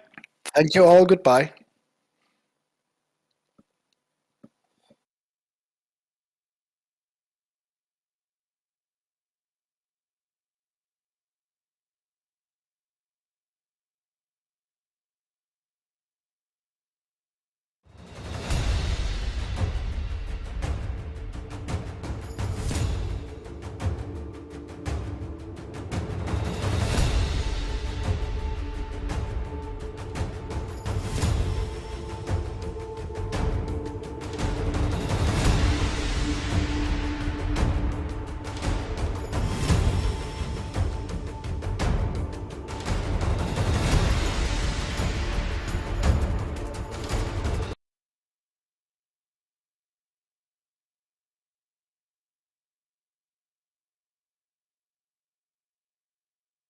Thank you all. Goodbye.